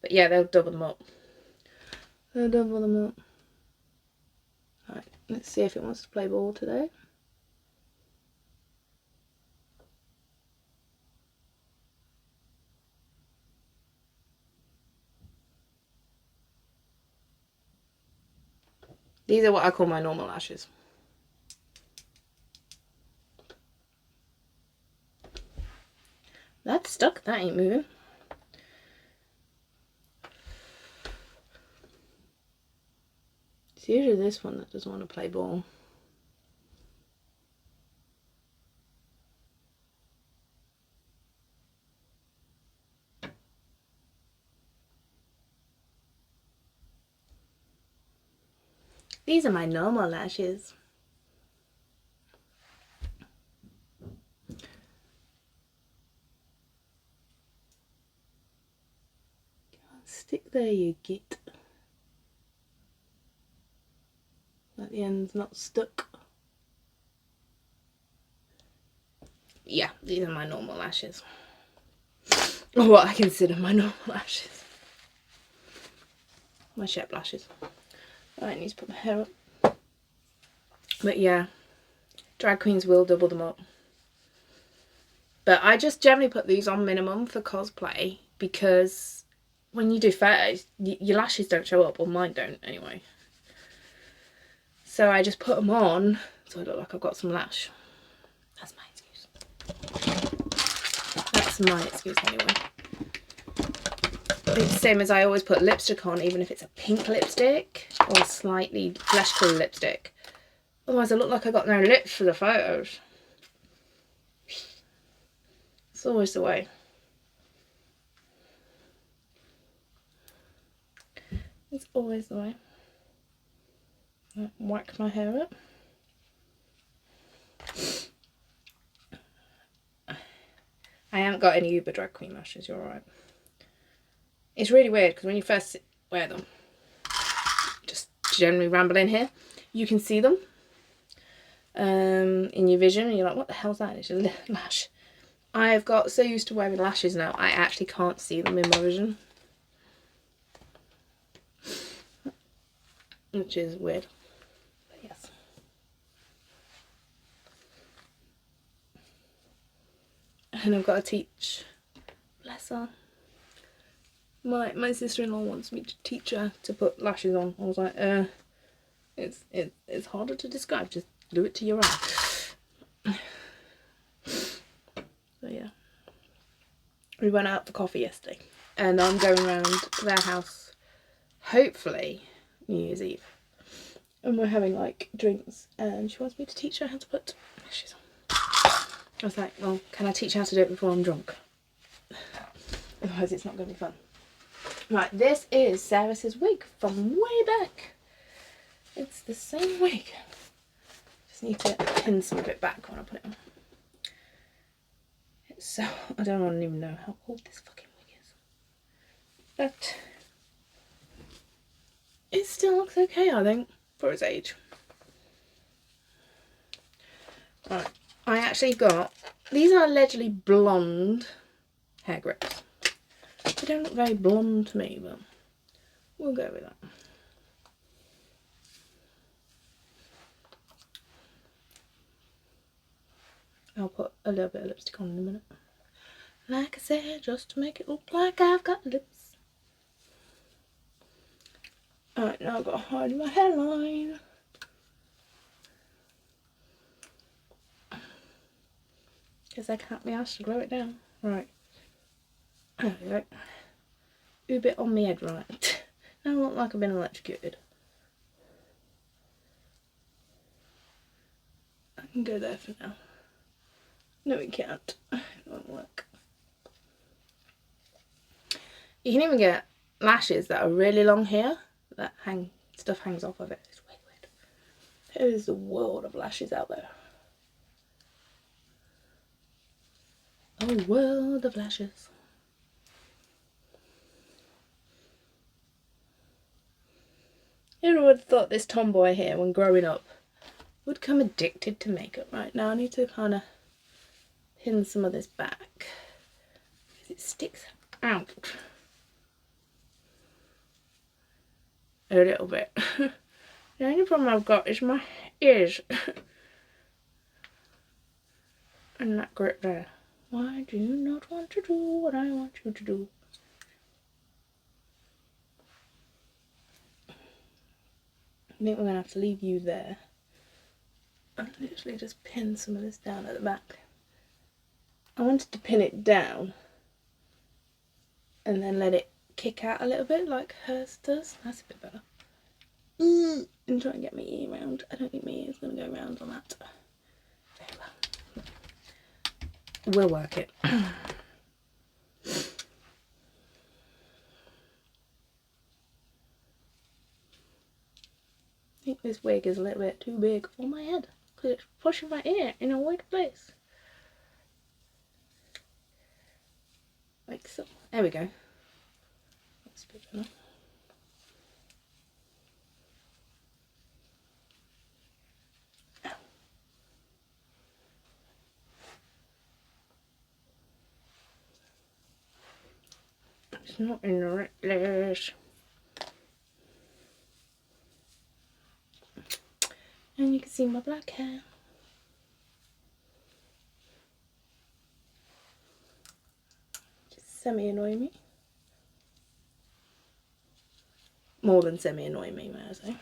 But yeah, they'll double them up. They'll double them up. Right, let's see if it wants to play ball today. These are what I call my normal lashes. That's stuck, that ain't moving. It's usually this one that doesn't want to play ball. These are my normal lashes. Stick there, you git. That the end's not stuck. Yeah, these are my normal lashes. Or what I consider my normal lashes. My Shep lashes. I need to put my hair up. But yeah, drag queens will double them up. But I just generally put these on minimum for cosplay because when you do photos, your lashes don't show up, or mine don't anyway. So I just put them on so I look like I've got some lash. That's my excuse. That's my excuse anyway. It's the same as I always put lipstick on, even if it's a pink lipstick or a slightly flesh colour lipstick. Otherwise I look like I got no lips for the photos. It's always the way. It's always the way. Whack my hair up. I haven't got any Uber drag queen lashes, you're alright. It's really weird because when you first wear them, just generally ramble in here, you can see them in your vision and you're like, what the hell's that? It's a lash. I've got so used to wearing lashes now, I actually can't see them in my vision. Which is weird. But yes. And I've got to teach, bless her. My sister-in-law wants me to teach her to put lashes on. I was like, it's harder to describe. Just do it to your eye. So yeah, we went out for coffee yesterday, and I'm going around their house, hopefully New Year's Eve, and we're having like drinks, and she wants me to teach her how to put lashes on. I was like, well, can I teach her how to do it before I'm drunk? Otherwise, it's not going to be fun. Right, this is Seras' wig from way back. It's the same wig. Just need to pin some of it back when I put it on. It's so, I don't even know how old this fucking wig is. But it still looks okay, I think, for its age. Right, I actually got, these are allegedly blonde hair grips. They don't look very blonde to me, but we'll go with that. I'll put a little bit of lipstick on in a minute. Like I said, just to make it look like I've got lips. Alright, now I've got to hide my hairline. Because I can't be asked to grow it down. Right. There we go. A bit on my head, right. Now I look like I've been electrocuted. I can go there for now. No, it can't. It won't work. You can even get lashes that are really long here that stuff hangs off of it. It's weird. There is a world of lashes out there. A world of lashes. Who would have thought this tomboy here, when growing up, would become addicted to makeup? Right now I need to kind of pin some of this back. it sticks out a little bit. The only problem I've got is my ears and that grip there. Why do you not want to do what I want you to do? I think we're going to have to leave you there and literally just pin some of this down at the back. I wanted to pin it down and then let it kick out a little bit like hers does. That's a bit better. And try and get my ear round. I don't think my ear's going to go round on that. Very well. We'll work it. I think this wig is a little bit too big for my head because it's pushing my ear in a weird place. Like so. There we go. That's a bit better. It's not in the right place. And you can see my black hair. Just semi-annoy me. More than semi-annoy me, may I say.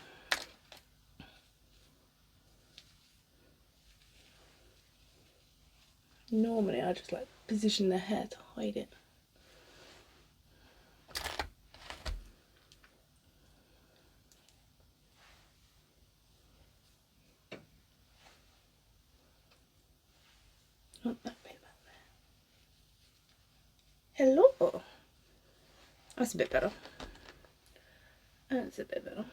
Normally I just like position the hair to hide it. Not that bit back there. Hello! That's a bit better. That's a bit better.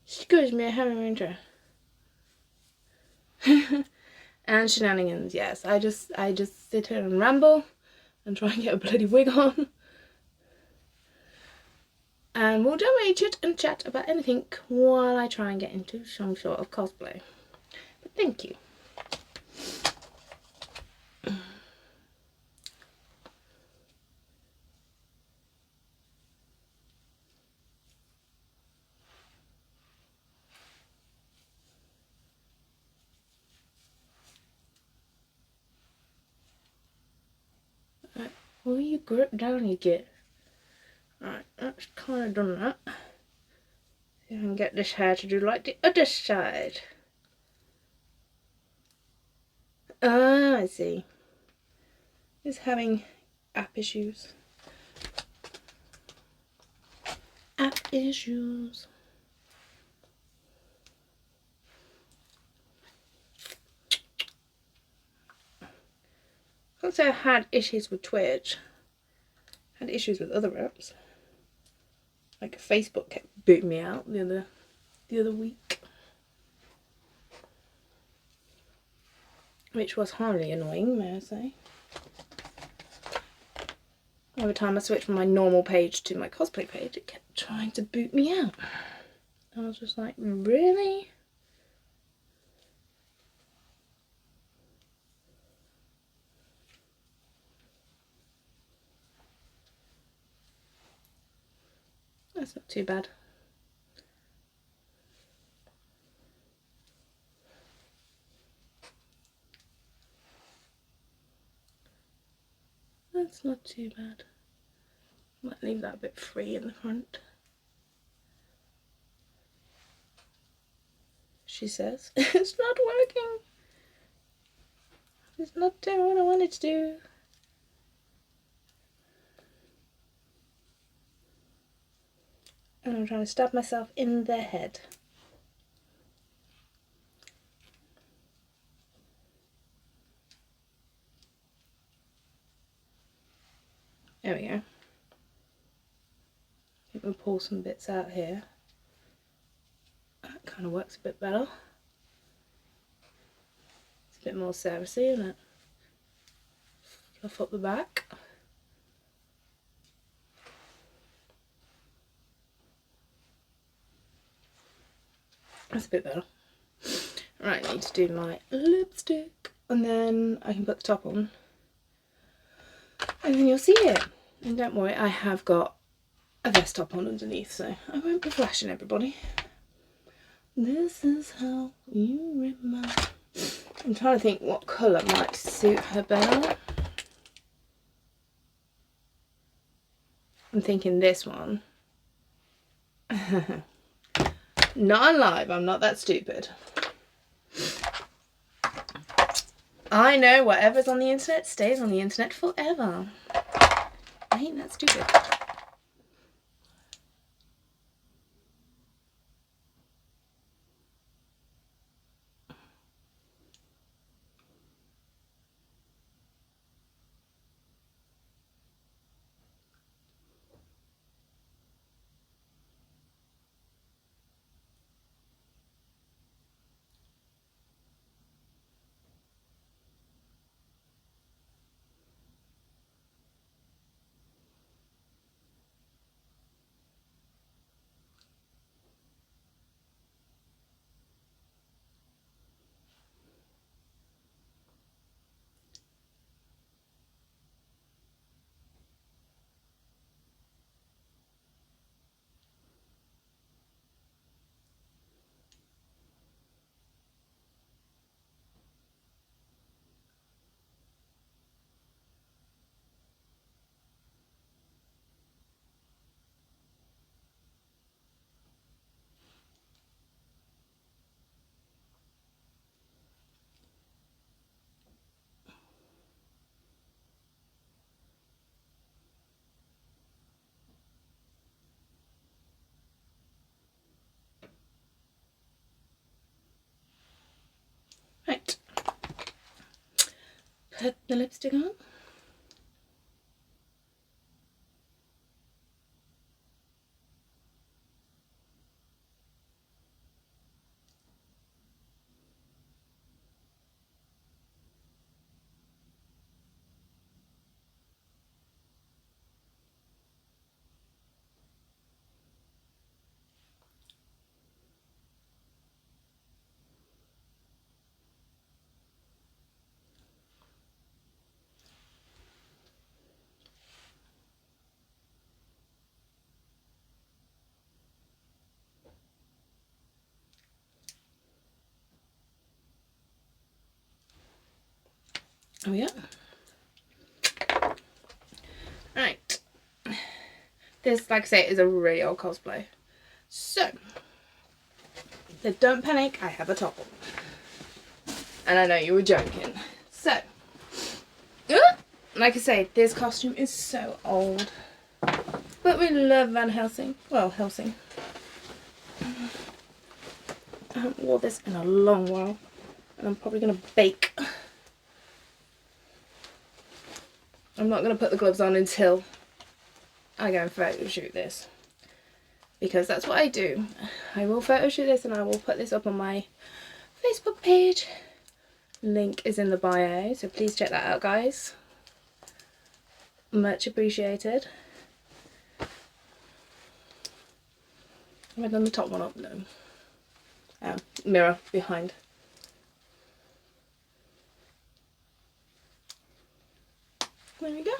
Excuse me, I have a winter. And shenanigans, yes. I just sit here and ramble and try and get a bloody wig on. And we'll generally chit and chat about anything while I try and get into some sort of cosplay. But thank you. Right, will you grip down you get? Right, that's kind of done that. See if I can get this hair to do like the other side. Ah, I see. It's having app issues. App issues. Also had issues with Twitch. Had issues with other apps. Like Facebook kept booting me out the other week. Which was horribly annoying, may I say. Every time I switched from my normal page to my cosplay page, it kept trying to boot me out. I was just like, really? That's not too bad. That's not too bad. Might leave that a bit free in the front. She says, it's not working. It's not doing what I want it to do. And I'm trying to stab myself in the head. There we go. I think we'll pull some bits out here. That kind of works a bit better. It's a bit more Serasy, isn't it? Fluff up the back. That's a bit better. Right, I need to do my lipstick. and then I can put the top on, and then you'll see it. And don't worry, I have got a vest top on underneath, so I won't be flashing everybody. This is how you remember. I'm trying to think what colour might suit her better. I'm thinking this one. Not alive, I'm not that stupid. I know whatever's on the internet stays on the internet forever. I ain't that stupid. Right. Put the lipstick on. Oh yeah. Right. This, like I say, is a really old cosplay. So don't panic, I have a top on. And I know you were joking. So, like I say, this costume is so old. But we love Van Helsing. Well, Helsing. I haven't worn this in a long while. And I'm probably going to bake. I'm not going to put the gloves on until I go and photo shoot this. Because that's what I do. I will photo shoot this and I will put this up on my Facebook page. Link is in the bio, so please check that out, guys. Much appreciated. Have I done the top one up? No. Mirror behind. There we go.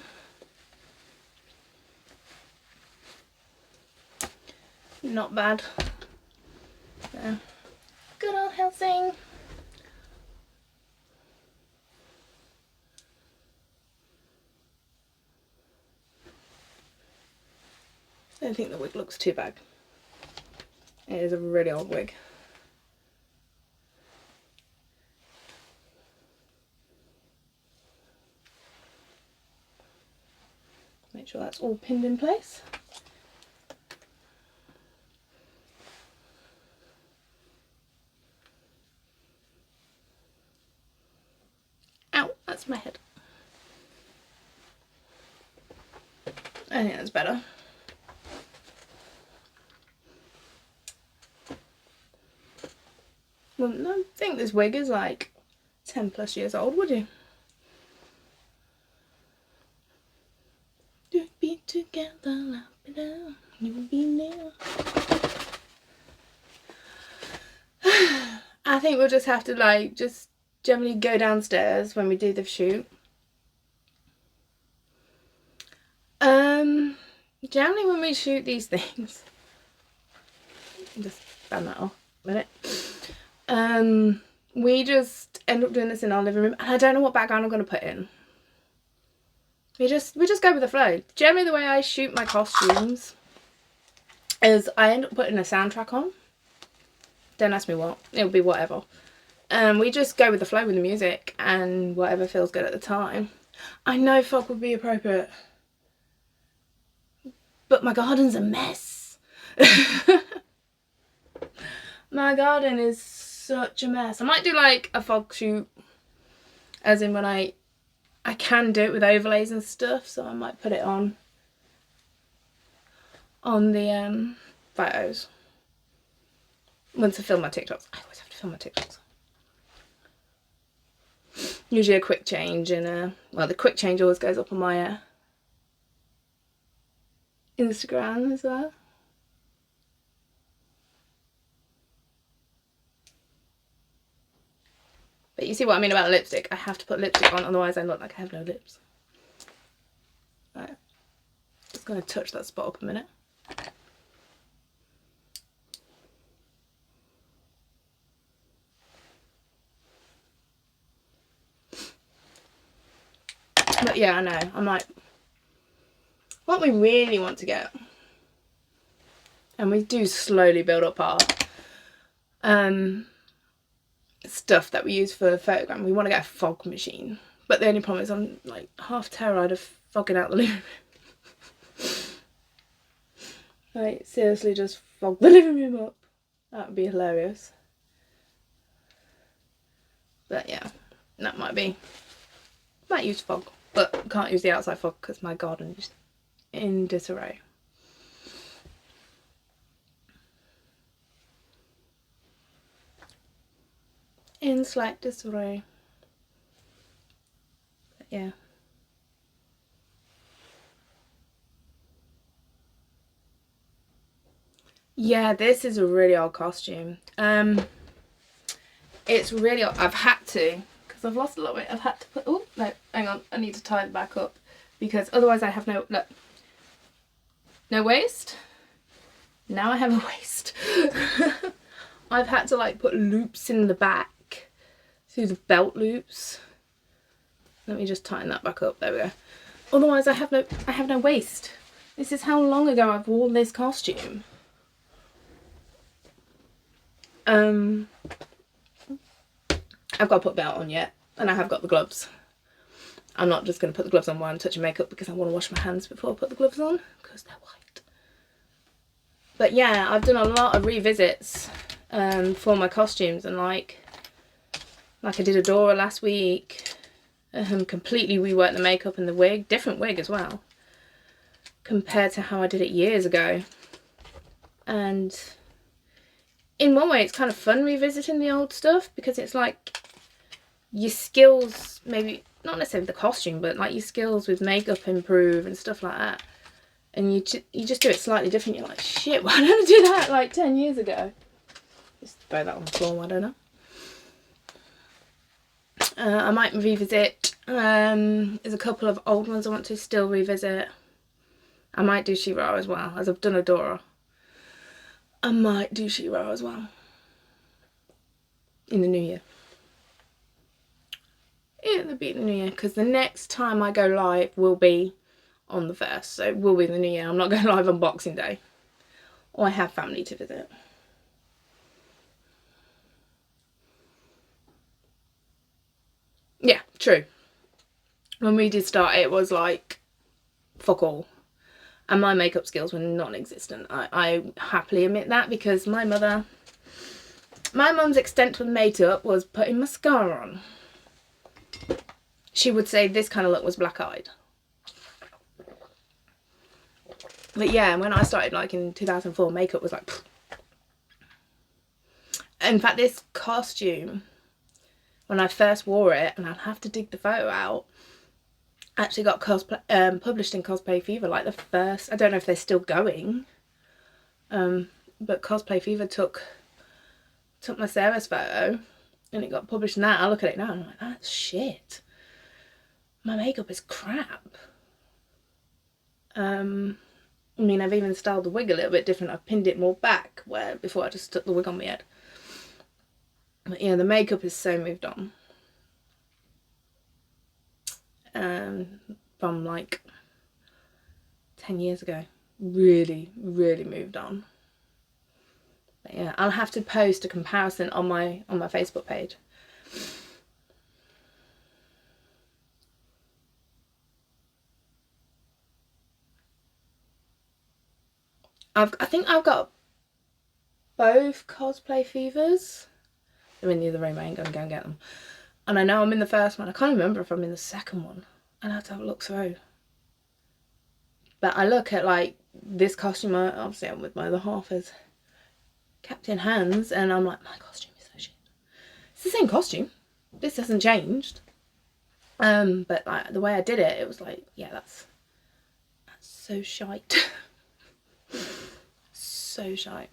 Not bad. So, good old Helsing. I don't think the wig looks too bad. It is a really old wig. Make sure that's all pinned in place. Ow, that's my head. I think that's better. Wouldn't I think this wig is like 10 plus years old, would you? You'll be together, you'll be near. I think we'll just have to like just generally go downstairs when we do the shoot. Generally when we shoot these things, just ban that off a minute. We just end up doing this in our living room, and I don't know what background I'm going to put in. We just go with the flow. Generally the way I shoot my costumes is I end up putting a soundtrack on. Don't ask me what. It'll be whatever. We just go with the flow with the music and whatever feels good at the time. I know fog would be appropriate, but my garden's a mess. My garden is such a mess. I might do like a fog shoot, as in when I can do it with overlays and stuff, so I might put it on the photos once I film my TikToks. I always have to film my TikToks. Usually a quick change, and well, the quick change always goes up on my Instagram as well. But you see what I mean about the lipstick? I have to put lipstick on, otherwise I look like I have no lips. Right. Just going to touch that spot up a minute. But yeah, I know. I'm like, what we really want to get, and we do slowly build up our stuff that we use for photogram. We want to get a fog machine, but the only problem is I'm like half terrified of fogging out the living room. Like, seriously, just fog the living room up. That would be hilarious. But yeah, that might use fog, but can't use the outside fog because my garden is in disarray. In slight disarray. But yeah. Yeah, this is a really old costume. It's really old. I've had to, because I've lost a lot of weight. I've had to put, oh no, hang on, I need to tie it back up, because otherwise I have no, look, no waist. Now I have a waist. I've had to like put loops in the back through the belt loops. Let me just tighten that back up. There we go. Otherwise I have no waist. This is how long ago I've worn this costume. I've got to put a belt on yet, and I have got the gloves. I'm not just going to put the gloves on while I'm touching makeup, because I want to wash my hands before I put the gloves on, because they're white. But yeah, I've done a lot of revisits for my costumes, and like I did Adora last week, completely reworked the makeup and the wig, different wig as well, compared to how I did it years ago. And in one way it's kind of fun revisiting the old stuff, because it's like your skills, maybe not necessarily the costume, but like your skills with makeup improve and stuff like that, and you just do it slightly different. You're like, shit, why did I do that like 10 years ago? Just throw that on the floor, I don't know. I might revisit, there's a couple of old ones I want to still revisit. I might do She-Ra as well, as I've done Adora. I might do She-Ra as well in the new year. It'll be in the new year, because the next time I go live will be on the 1st, so it will be in the new year. I'm not going live on Boxing Day, or I have family to visit. Yeah, true. When we did start, it was like fuck all. And my makeup skills were non-existent. I happily admit that, because my mum's extent with makeup was putting mascara on. She would say this kind of look was black-eyed. But yeah, when I started like in 2004, makeup was like... In fact, this costume, when I first wore it, and I'll have to dig the photo out, actually got published in Cosplay Fever, like the first, I don't know if they're still going, but Cosplay Fever took my Seras photo and it got published in that. I look at it now and I'm like, that's shit. My makeup is crap. I mean, I've even styled the wig a little bit different. I've pinned it more back, where before I just stuck the wig on my head. But yeah, the makeup is so moved on. From like 10 years ago. Really, really moved on. But yeah, I'll have to post a comparison on my Facebook page. I think I've got both cosplay fevers. They're in the other room. I ain't gonna go and get them. And I know I'm in the first one. I can't remember if I'm in the second one. I'll have to have a look through. But I look at like this costume. Obviously, I'm with my other half as Captain Hands, and I'm like, my costume is so shit. It's the same costume. This hasn't changed. But like the way I did it, it was like, yeah, that's so shite. So shite.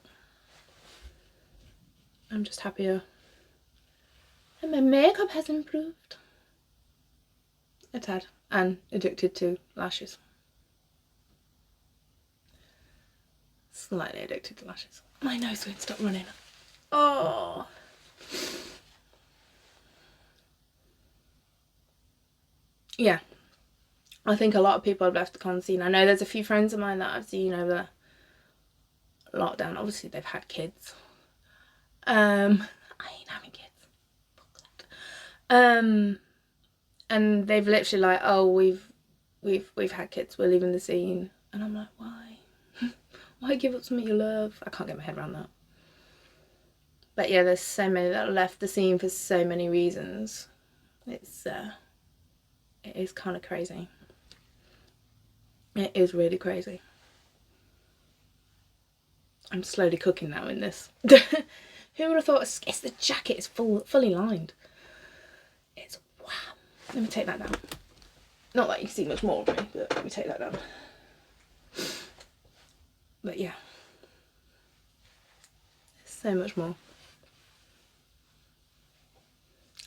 I'm just happier. And my makeup has improved. A tad. And addicted to lashes. Slightly addicted to lashes. My nose won't stop running. Oh. Yeah. I think a lot of people have left the con scene. I know there's a few friends of mine that I've seen over lockdown. Obviously they've had kids. I ain't having kids. Fuck that. And they've literally like, oh, we've had kids, we're leaving the scene. And I'm like, why? Why give up something you love? I can't get my head around that. But yeah, there's so many that left the scene for so many reasons. It is kind of crazy. It is really crazy. I'm slowly cooking now in this. Who would have thought it's the jacket is fully lined. It's wow. Let me take that down. Not that you can see much more of me, but let me take that down. But yeah. There's so much more.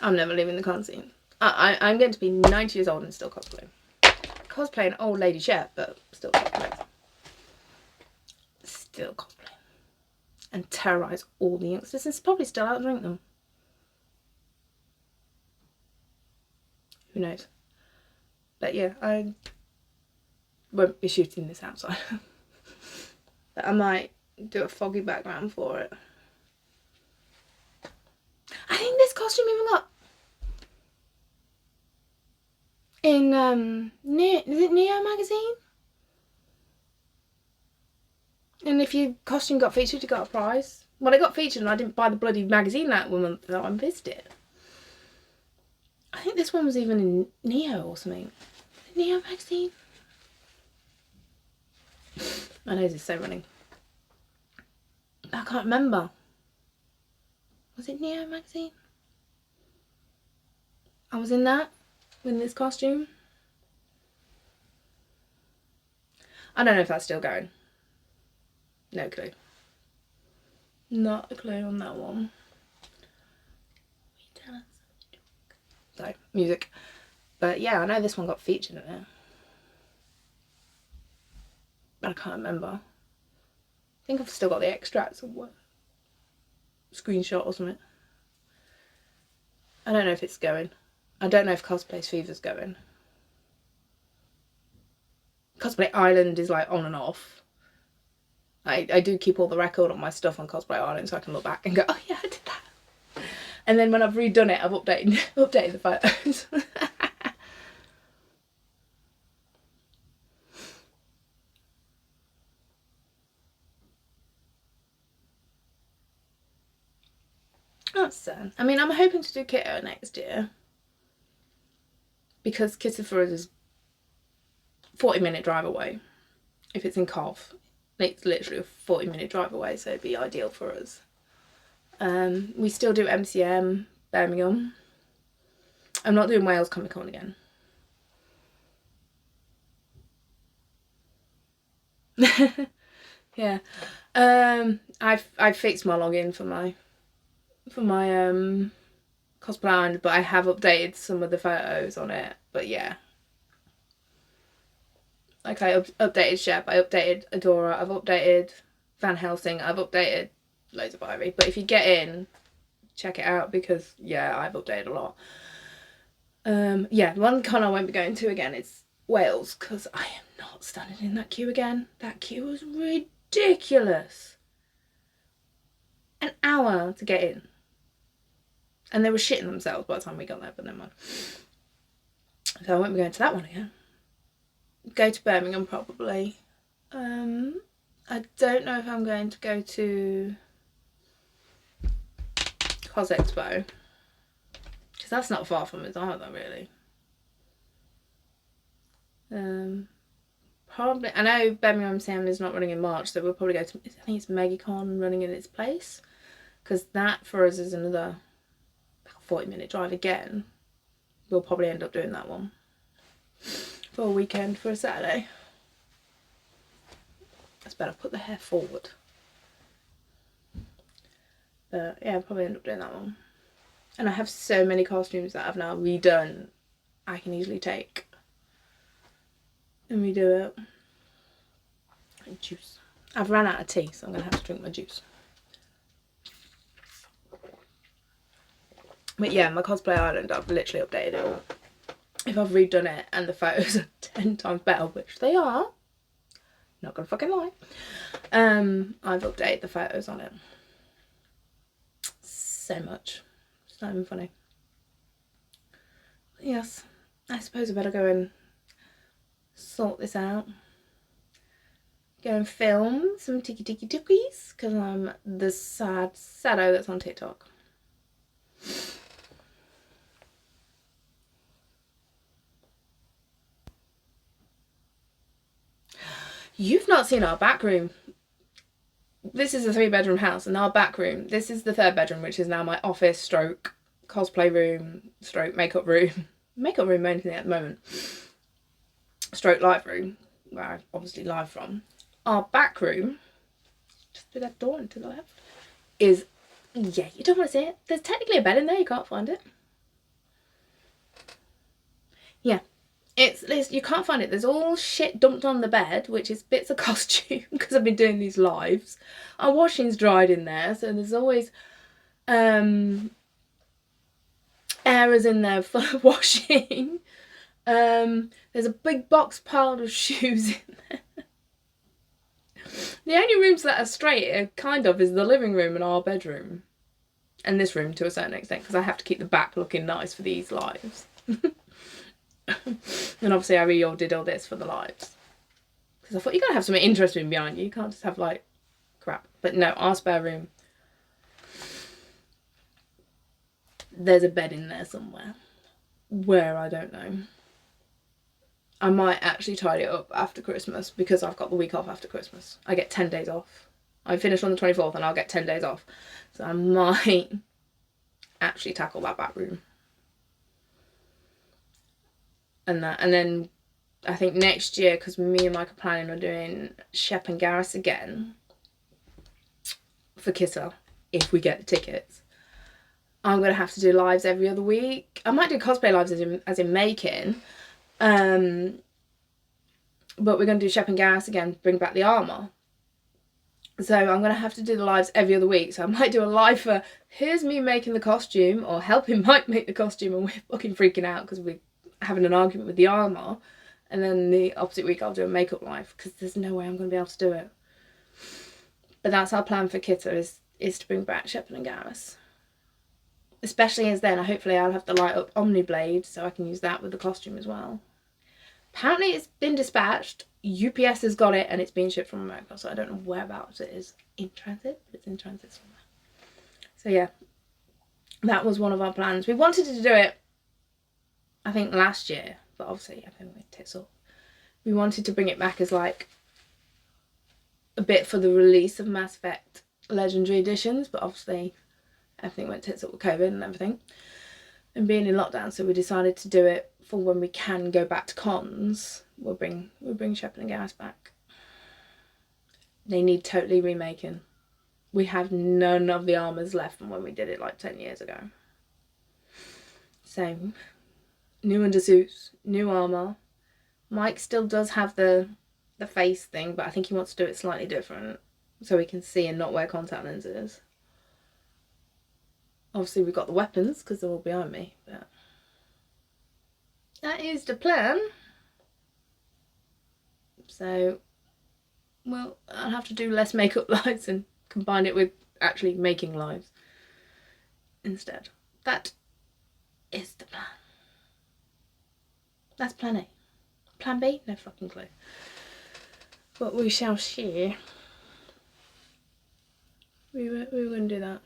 I'm never leaving the con scene. I'm going to be 90 years old and still cosplaying. Cosplaying an old lady chef, but still cosplaying. Still cosplaying. And terrorise all the youngsters and probably still outdrink them. Who knows? But yeah, I won't be shooting this outside. But I might do a foggy background for it. I think this costume even got in is it Neo magazine? And if your costume got featured, you got a prize. Well, it got featured and I didn't buy the bloody magazine that month that I missed it. I think this one was even in Neo or something. Neo magazine? My nose is so running. I can't remember. Was it Neo magazine? I was in that with this costume. I don't know if that's still going. No clue. Not a clue on that one. So, music. But yeah, I know this one got featured in it. But I can't remember. I think I've still got the extracts or what. Screenshot or something. I don't know if it's going. I don't know if Cosplay Fever's going. Cosplay Island is like on and off. I do keep all the record on my stuff on Cosplay Island so I can look back and go, oh yeah, I did that. And then when I've redone it, I've updated the photos. That's sad. I mean, I'm hoping to do Kitto next year. Because Kittiford is 40-minute drive away. If it's in Cov, it's literally a 40-minute drive away, so it'd be ideal for us. We still do MCM, Birmingham. I'm not doing Wales Comic Con again. Yeah. I've fixed my login for my Cosplay Island, but I have updated some of the photos on it. But yeah. Like I updated Shep, I updated Adora, I've updated Van Helsing, I've updated loads of Ivy. But if you get in, check it out because yeah, I've updated a lot. Yeah, one con I won't be going to again is Wales because I am not standing in that queue again. That queue was ridiculous. An hour to get in. And they were shitting themselves by the time we got there, but never mind. So I won't be going to that one again. Go to Birmingham probably. I don't know if I'm going to go to Cos Expo because that's not far from us either, really. Probably. I know Birmingham Sam is not running in March, so we'll probably go to. I think it's MegaCon running in its place because that for us is another 40-minute drive again. We'll probably end up doing that one for a weekend for a Saturday. It's better put the hair forward. But yeah, I'll probably end up doing that one. And I have so many costumes that I've now redone. I can easily take and redo it. And juice. I've run out of tea, so I'm going to have to drink my juice. But yeah, my Cosplay Island, I've literally updated it all. If I've redone it and the photos are 10 times better, which they are, not gonna fucking lie, I've updated the photos on it so much. It's not even funny. But yes, I suppose I better go and sort this out. Go and film some tiki tiki tukis because I'm the saddo that's on TikTok. You've not seen our back room. This is a 3-bedroom house, and our back room, this is the 3rd bedroom, which is now my office stroke cosplay room stroke makeup room. Makeup room anything at the moment. Stroke live room, where I obviously live from. Our back room, just through that door and to the left, is, yeah, you don't want to see it. There's technically a bed in there, you can't find it. Yeah. It's you can't find it. There's all shit dumped on the bed, which is bits of costume because I've been doing these lives. Our washing's dried in there, so there's always errors in there for washing. There's a big box pile of shoes in there. The only rooms that are straight, kind of, is the living room and our bedroom, and this room to a certain extent because I have to keep the back looking nice for these lives. And obviously I did all this for the lives because I thought you gotta have something interesting behind you. You can't just have like crap. But no, our spare room, there's a bed in there somewhere. Where, I don't know. I might actually tidy it up after Christmas because I've got the week off after Christmas. I get 10 days off. I finish on the 24th and I'll get 10 days off. So I might actually tackle that back room. And then I think next year, because me and Mike are planning on doing Shep and Gareth again for Kitter, if we get the tickets, I'm going to have to do lives every other week. I might do cosplay lives as in making, but we're going to do Shep and Gareth again, bring back the armour. So I'm going to have to do the lives every other week. So I might do a live for, here's me making the costume, or helping Mike make the costume, and we're fucking freaking out because we're having an argument with the armour, and then the opposite week I'll do a makeup live because there's no way I'm going to be able to do it. But that's our plan for Kitter, is to bring back Shep and Gareth. Especially as then, hopefully I'll have the light up Omni Blade so I can use that with the costume as well. Apparently it's been dispatched, UPS has got it, and it's being shipped from America, so I don't know whereabouts it is in transit, but it's in transit somewhere. So yeah, that was one of our plans. We wanted to do it, I think, last year, but obviously everything went tits up. We wanted to bring it back as like a bit for the release of Mass Effect Legendary Editions, but obviously everything went tits up with COVID and everything and being in lockdown, so we decided to do it for when we can go back to cons. We'll bring Shep and Gareth back. They need totally remaking. We have none of the armours left from when we did it like 10 years ago. So, new undersuits, new armour. Mike still does have the face thing, but I think he wants to do it slightly different so he can see and not wear contact lenses. Obviously we've got the weapons because they're all behind me, but that is the plan. So, well, I'll have to do less makeup lives and combine it with actually making lives instead. That is the plan. That's plan A. Plan B? No fucking clue. But we shall see. We were going to do that.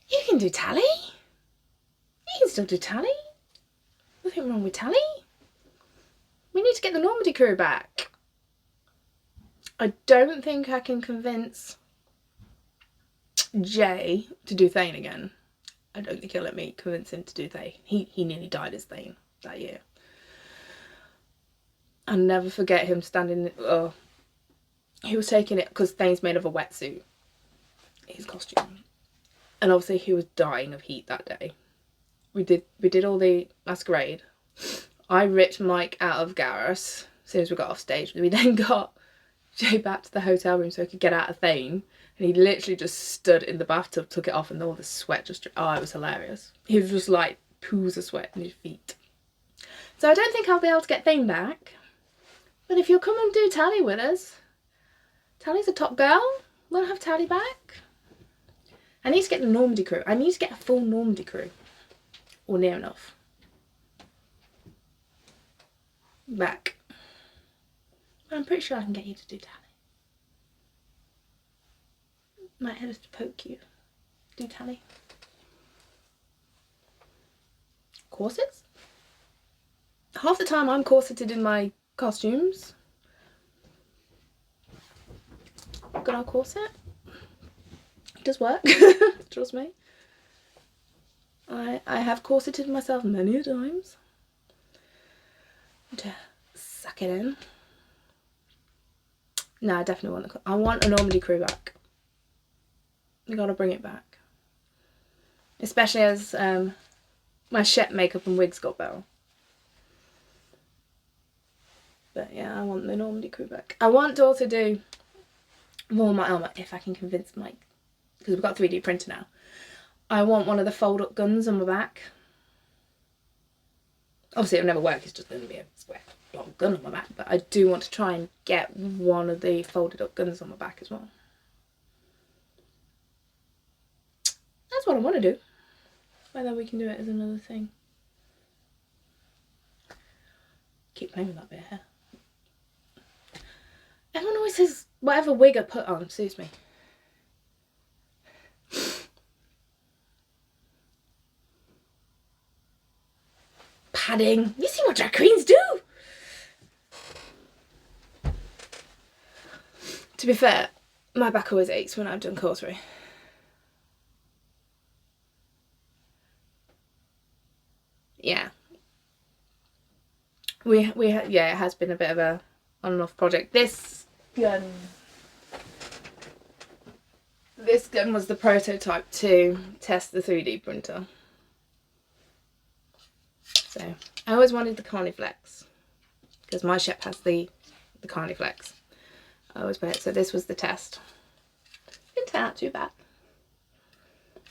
You can do tally. You can still do tally. Nothing wrong with tally. We need to get the Normandy crew back. I don't think I can convince Jay to do Thane again. I don't think he'll let me convince him to do Thane. He nearly died as Thane that year. I'll never forget him standing. Oh, he was taking it because Thane's made of a wetsuit. His costume, and obviously he was dying of heat that day. We did all the masquerade. I ripped Mike out of Garrus as soon as we got off stage. We then got Jay back to the hotel room so he could get out of Thane. And he literally just stood in the bathtub, took it off, and all the sweat just... Oh, it was hilarious. He was just like pools of sweat in his feet. So I don't think I'll be able to get Thane back. But if you'll come and do Tally with us, Tally's a top girl. We'll have Tally back. I need to get the Normandy crew. I need to get a full Normandy crew. Or near enough. Back. But I'm pretty sure I can get you to do Tally. Might have to poke you. Do Tally. Corsets? Half the time I'm corseted in my costumes. Good old corset. It does work. Trust me. I have corseted myself many a times. To suck it in. No, I definitely want a Normandy crew back. You gotta bring it back. Especially as my Shep makeup and wigs got better. But yeah, I want the Normandy crew back. I want to also do more my armour if I can convince Mike. Because we've got a 3D printer now. I want one of the fold-up guns on my back. Obviously it'll never work, it's just going to be a square long gun on my back. But I do want to try and get one of the folded-up guns on my back as well. That's what I want to do. Whether we can do it is another thing. Keep playing with that bit of hair. Everyone always says whatever wig I put on suits me. Padding. You see what drag queens do? To be fair, my back always aches when I've done cosplay. Yeah. Yeah, it has been a bit of a on and off project. This gun was the prototype to test the 3D printer. So I always wanted the Carniflex because my Shep has the Carniflex. I always wear it. So this was the test. Didn't turn out too bad.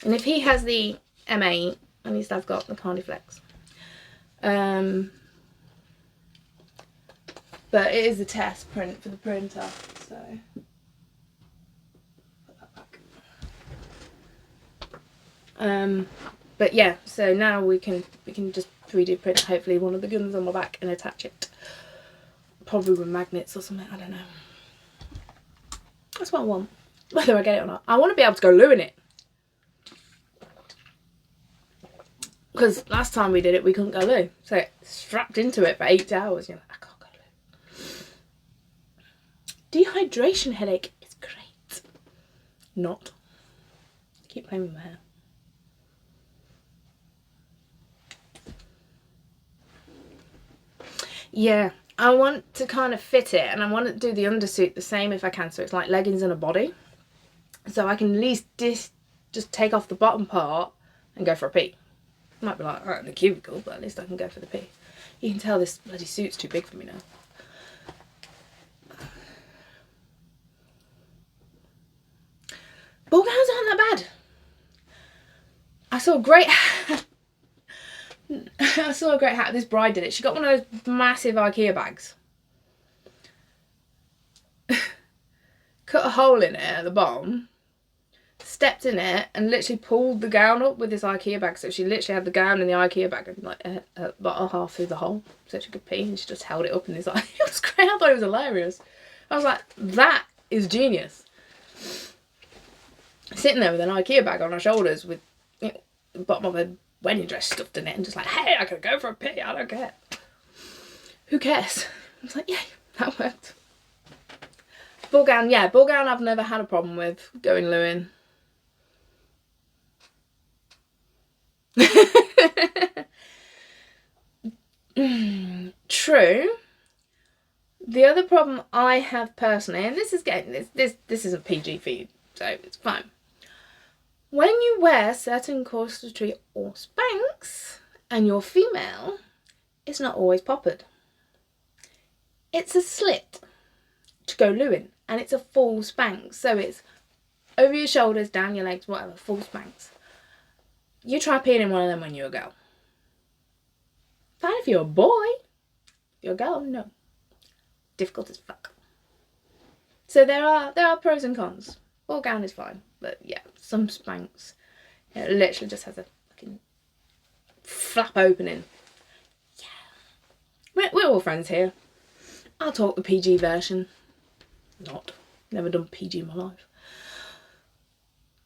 And if he has the M8, at least I've got the Carniflex. But it is a test print for the printer, so put that back. But yeah, so now we can just 3D print hopefully one of the guns on my back and attach it. Probably with magnets or something, I don't know. That's what I want. Whether I get it or not. I want to be able to go loo in it. Because last time we did it, we couldn't go loo. So strapped into it for 8 hours. You're like, I can't go loo. Dehydration headache is great. Not. Keep playing with my hair. Yeah, I want to kind of fit it, and I want to do the undersuit the same if I can, so it's like leggings and a body. So I can at least just take off the bottom part and go for a pee. Might be like, right in the cubicle, but at least I can go for the pee. You can tell this bloody suit's too big for me now. Ball gowns aren't that bad. I saw a great hat. I saw a great hat. This bride did it. She got one of those massive IKEA bags. Cut a hole in it at the bottom. Stepped in it and literally pulled the gown up with this IKEA bag. So she literally had the gown in the IKEA bag and like about half through the hole so she could pee, and she just held it up and it's like, it was great. I thought it was hilarious. I was like, that is genius. Sitting there with an IKEA bag on her shoulders with, you know, the bottom of her wedding dress stuffed in it and just like, hey, I could go for a pee, I don't care. Who cares? I was like, yeah, that worked. Ball gown, yeah, ball gown I've never had a problem with going Lewin. True. The other problem I have personally, and this is getting this isn't PG for you, so it's fine. When you wear certain corsetry or Spanx and you're female, it's not always poppered. It's a slit to go Lewin, and it's a full Spanx, so it's over your shoulders, down your legs, whatever, full Spanx. You try peeing in one of them when you're a girl. Fine if you're a boy. If you're a girl, no. Difficult as fuck. So there are pros and cons. Ball gown is fine, but yeah, some Spanx, it literally just has a fucking flap opening. Yeah, we're all friends here. I'll talk the PG version. Never done PG in my life.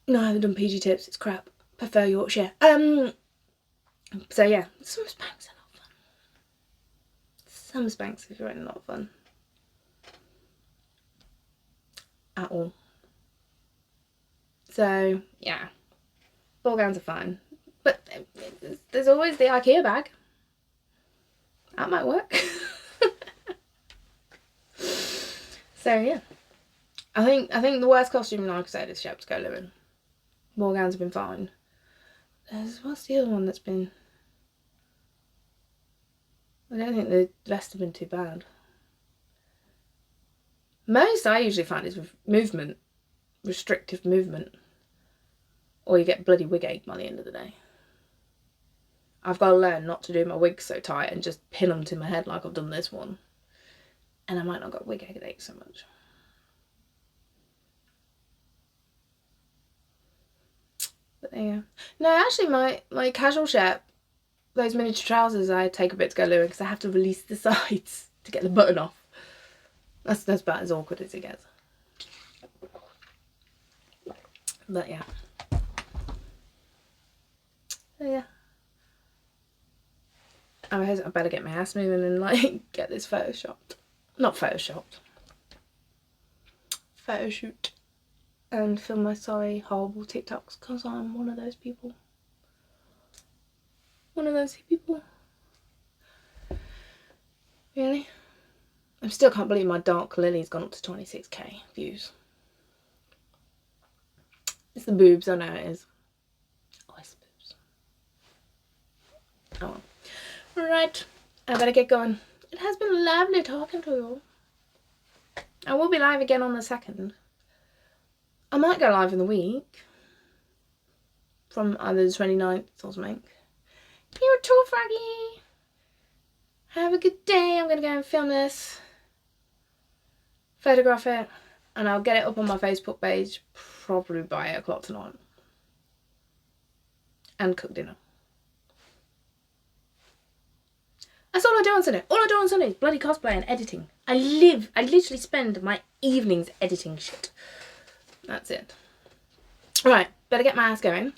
No, I haven't done PG tips. It's crap. Prefer Yorkshire. So yeah, some Spanx are not fun. Some Spanx is really not fun. At all. So yeah, ball gowns are fine, but there's always the IKEA bag. That might work. So yeah, I think the worst costume, like I said, is Shepherd's Go Lewin. Ball gowns have been fine. What's the other one that's been? I don't think the rest have been too bad. Most I usually find is movement, restrictive movement, or you get bloody wig ache by the end of the day. I've got to learn not to do my wigs so tight and just pin them to my head like I've done this one, and I might not get wig ache so much. But there you go. No, actually my casual shirt, those miniature trousers, I take a bit to go Lewin because I have to release the sides to get the button off. That's about as awkward as it gets. But yeah. So yeah. I better get my ass moving and like get this photoshopped. Not photoshopped. Photo shoot. And film my sorry horrible TikToks because I'm one of those people. Really? I still can't believe my Dark Lily's gone up to 26k views. It's the boobs, I know it is. Oh, it's the boobs. Oh well. Right, I better get going. It has been lovely talking to you all. I will be live again on the 2nd. I might go live in the week. From either the 29th or something. You're too froggy. Have a good day. I'm going to go and film this. Photograph it. And I'll get it up on my Facebook page probably by 8 o'clock tonight. And cook dinner. That's all I do on Sunday. All I do on Sunday is bloody cosplay and editing. I literally spend my evenings editing shit. That's it. Right, better get my ass going.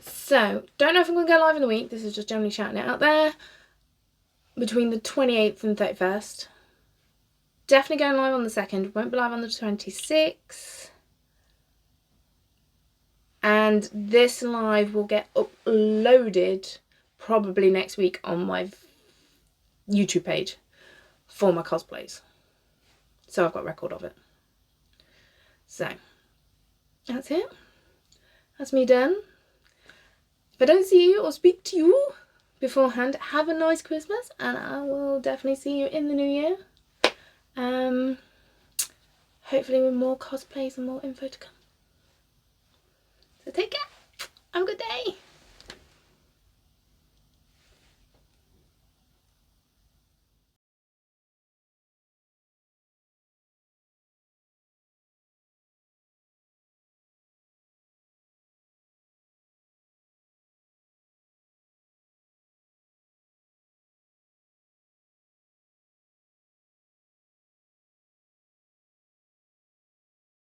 So, don't know if I'm going to go live in the week. This is just generally shouting it out there. Between the 28th and 31st. Definitely going live on the 2nd. Won't be live on the 26th. And this live will get uploaded probably next week on my YouTube page for my cosplays. So I've got record of it. So, that's it. That's me done. If I don't see you or speak to you beforehand, have a nice Christmas, and I will definitely see you in the new year. Hopefully with more cosplays and more info to come. So take care. Have a good day.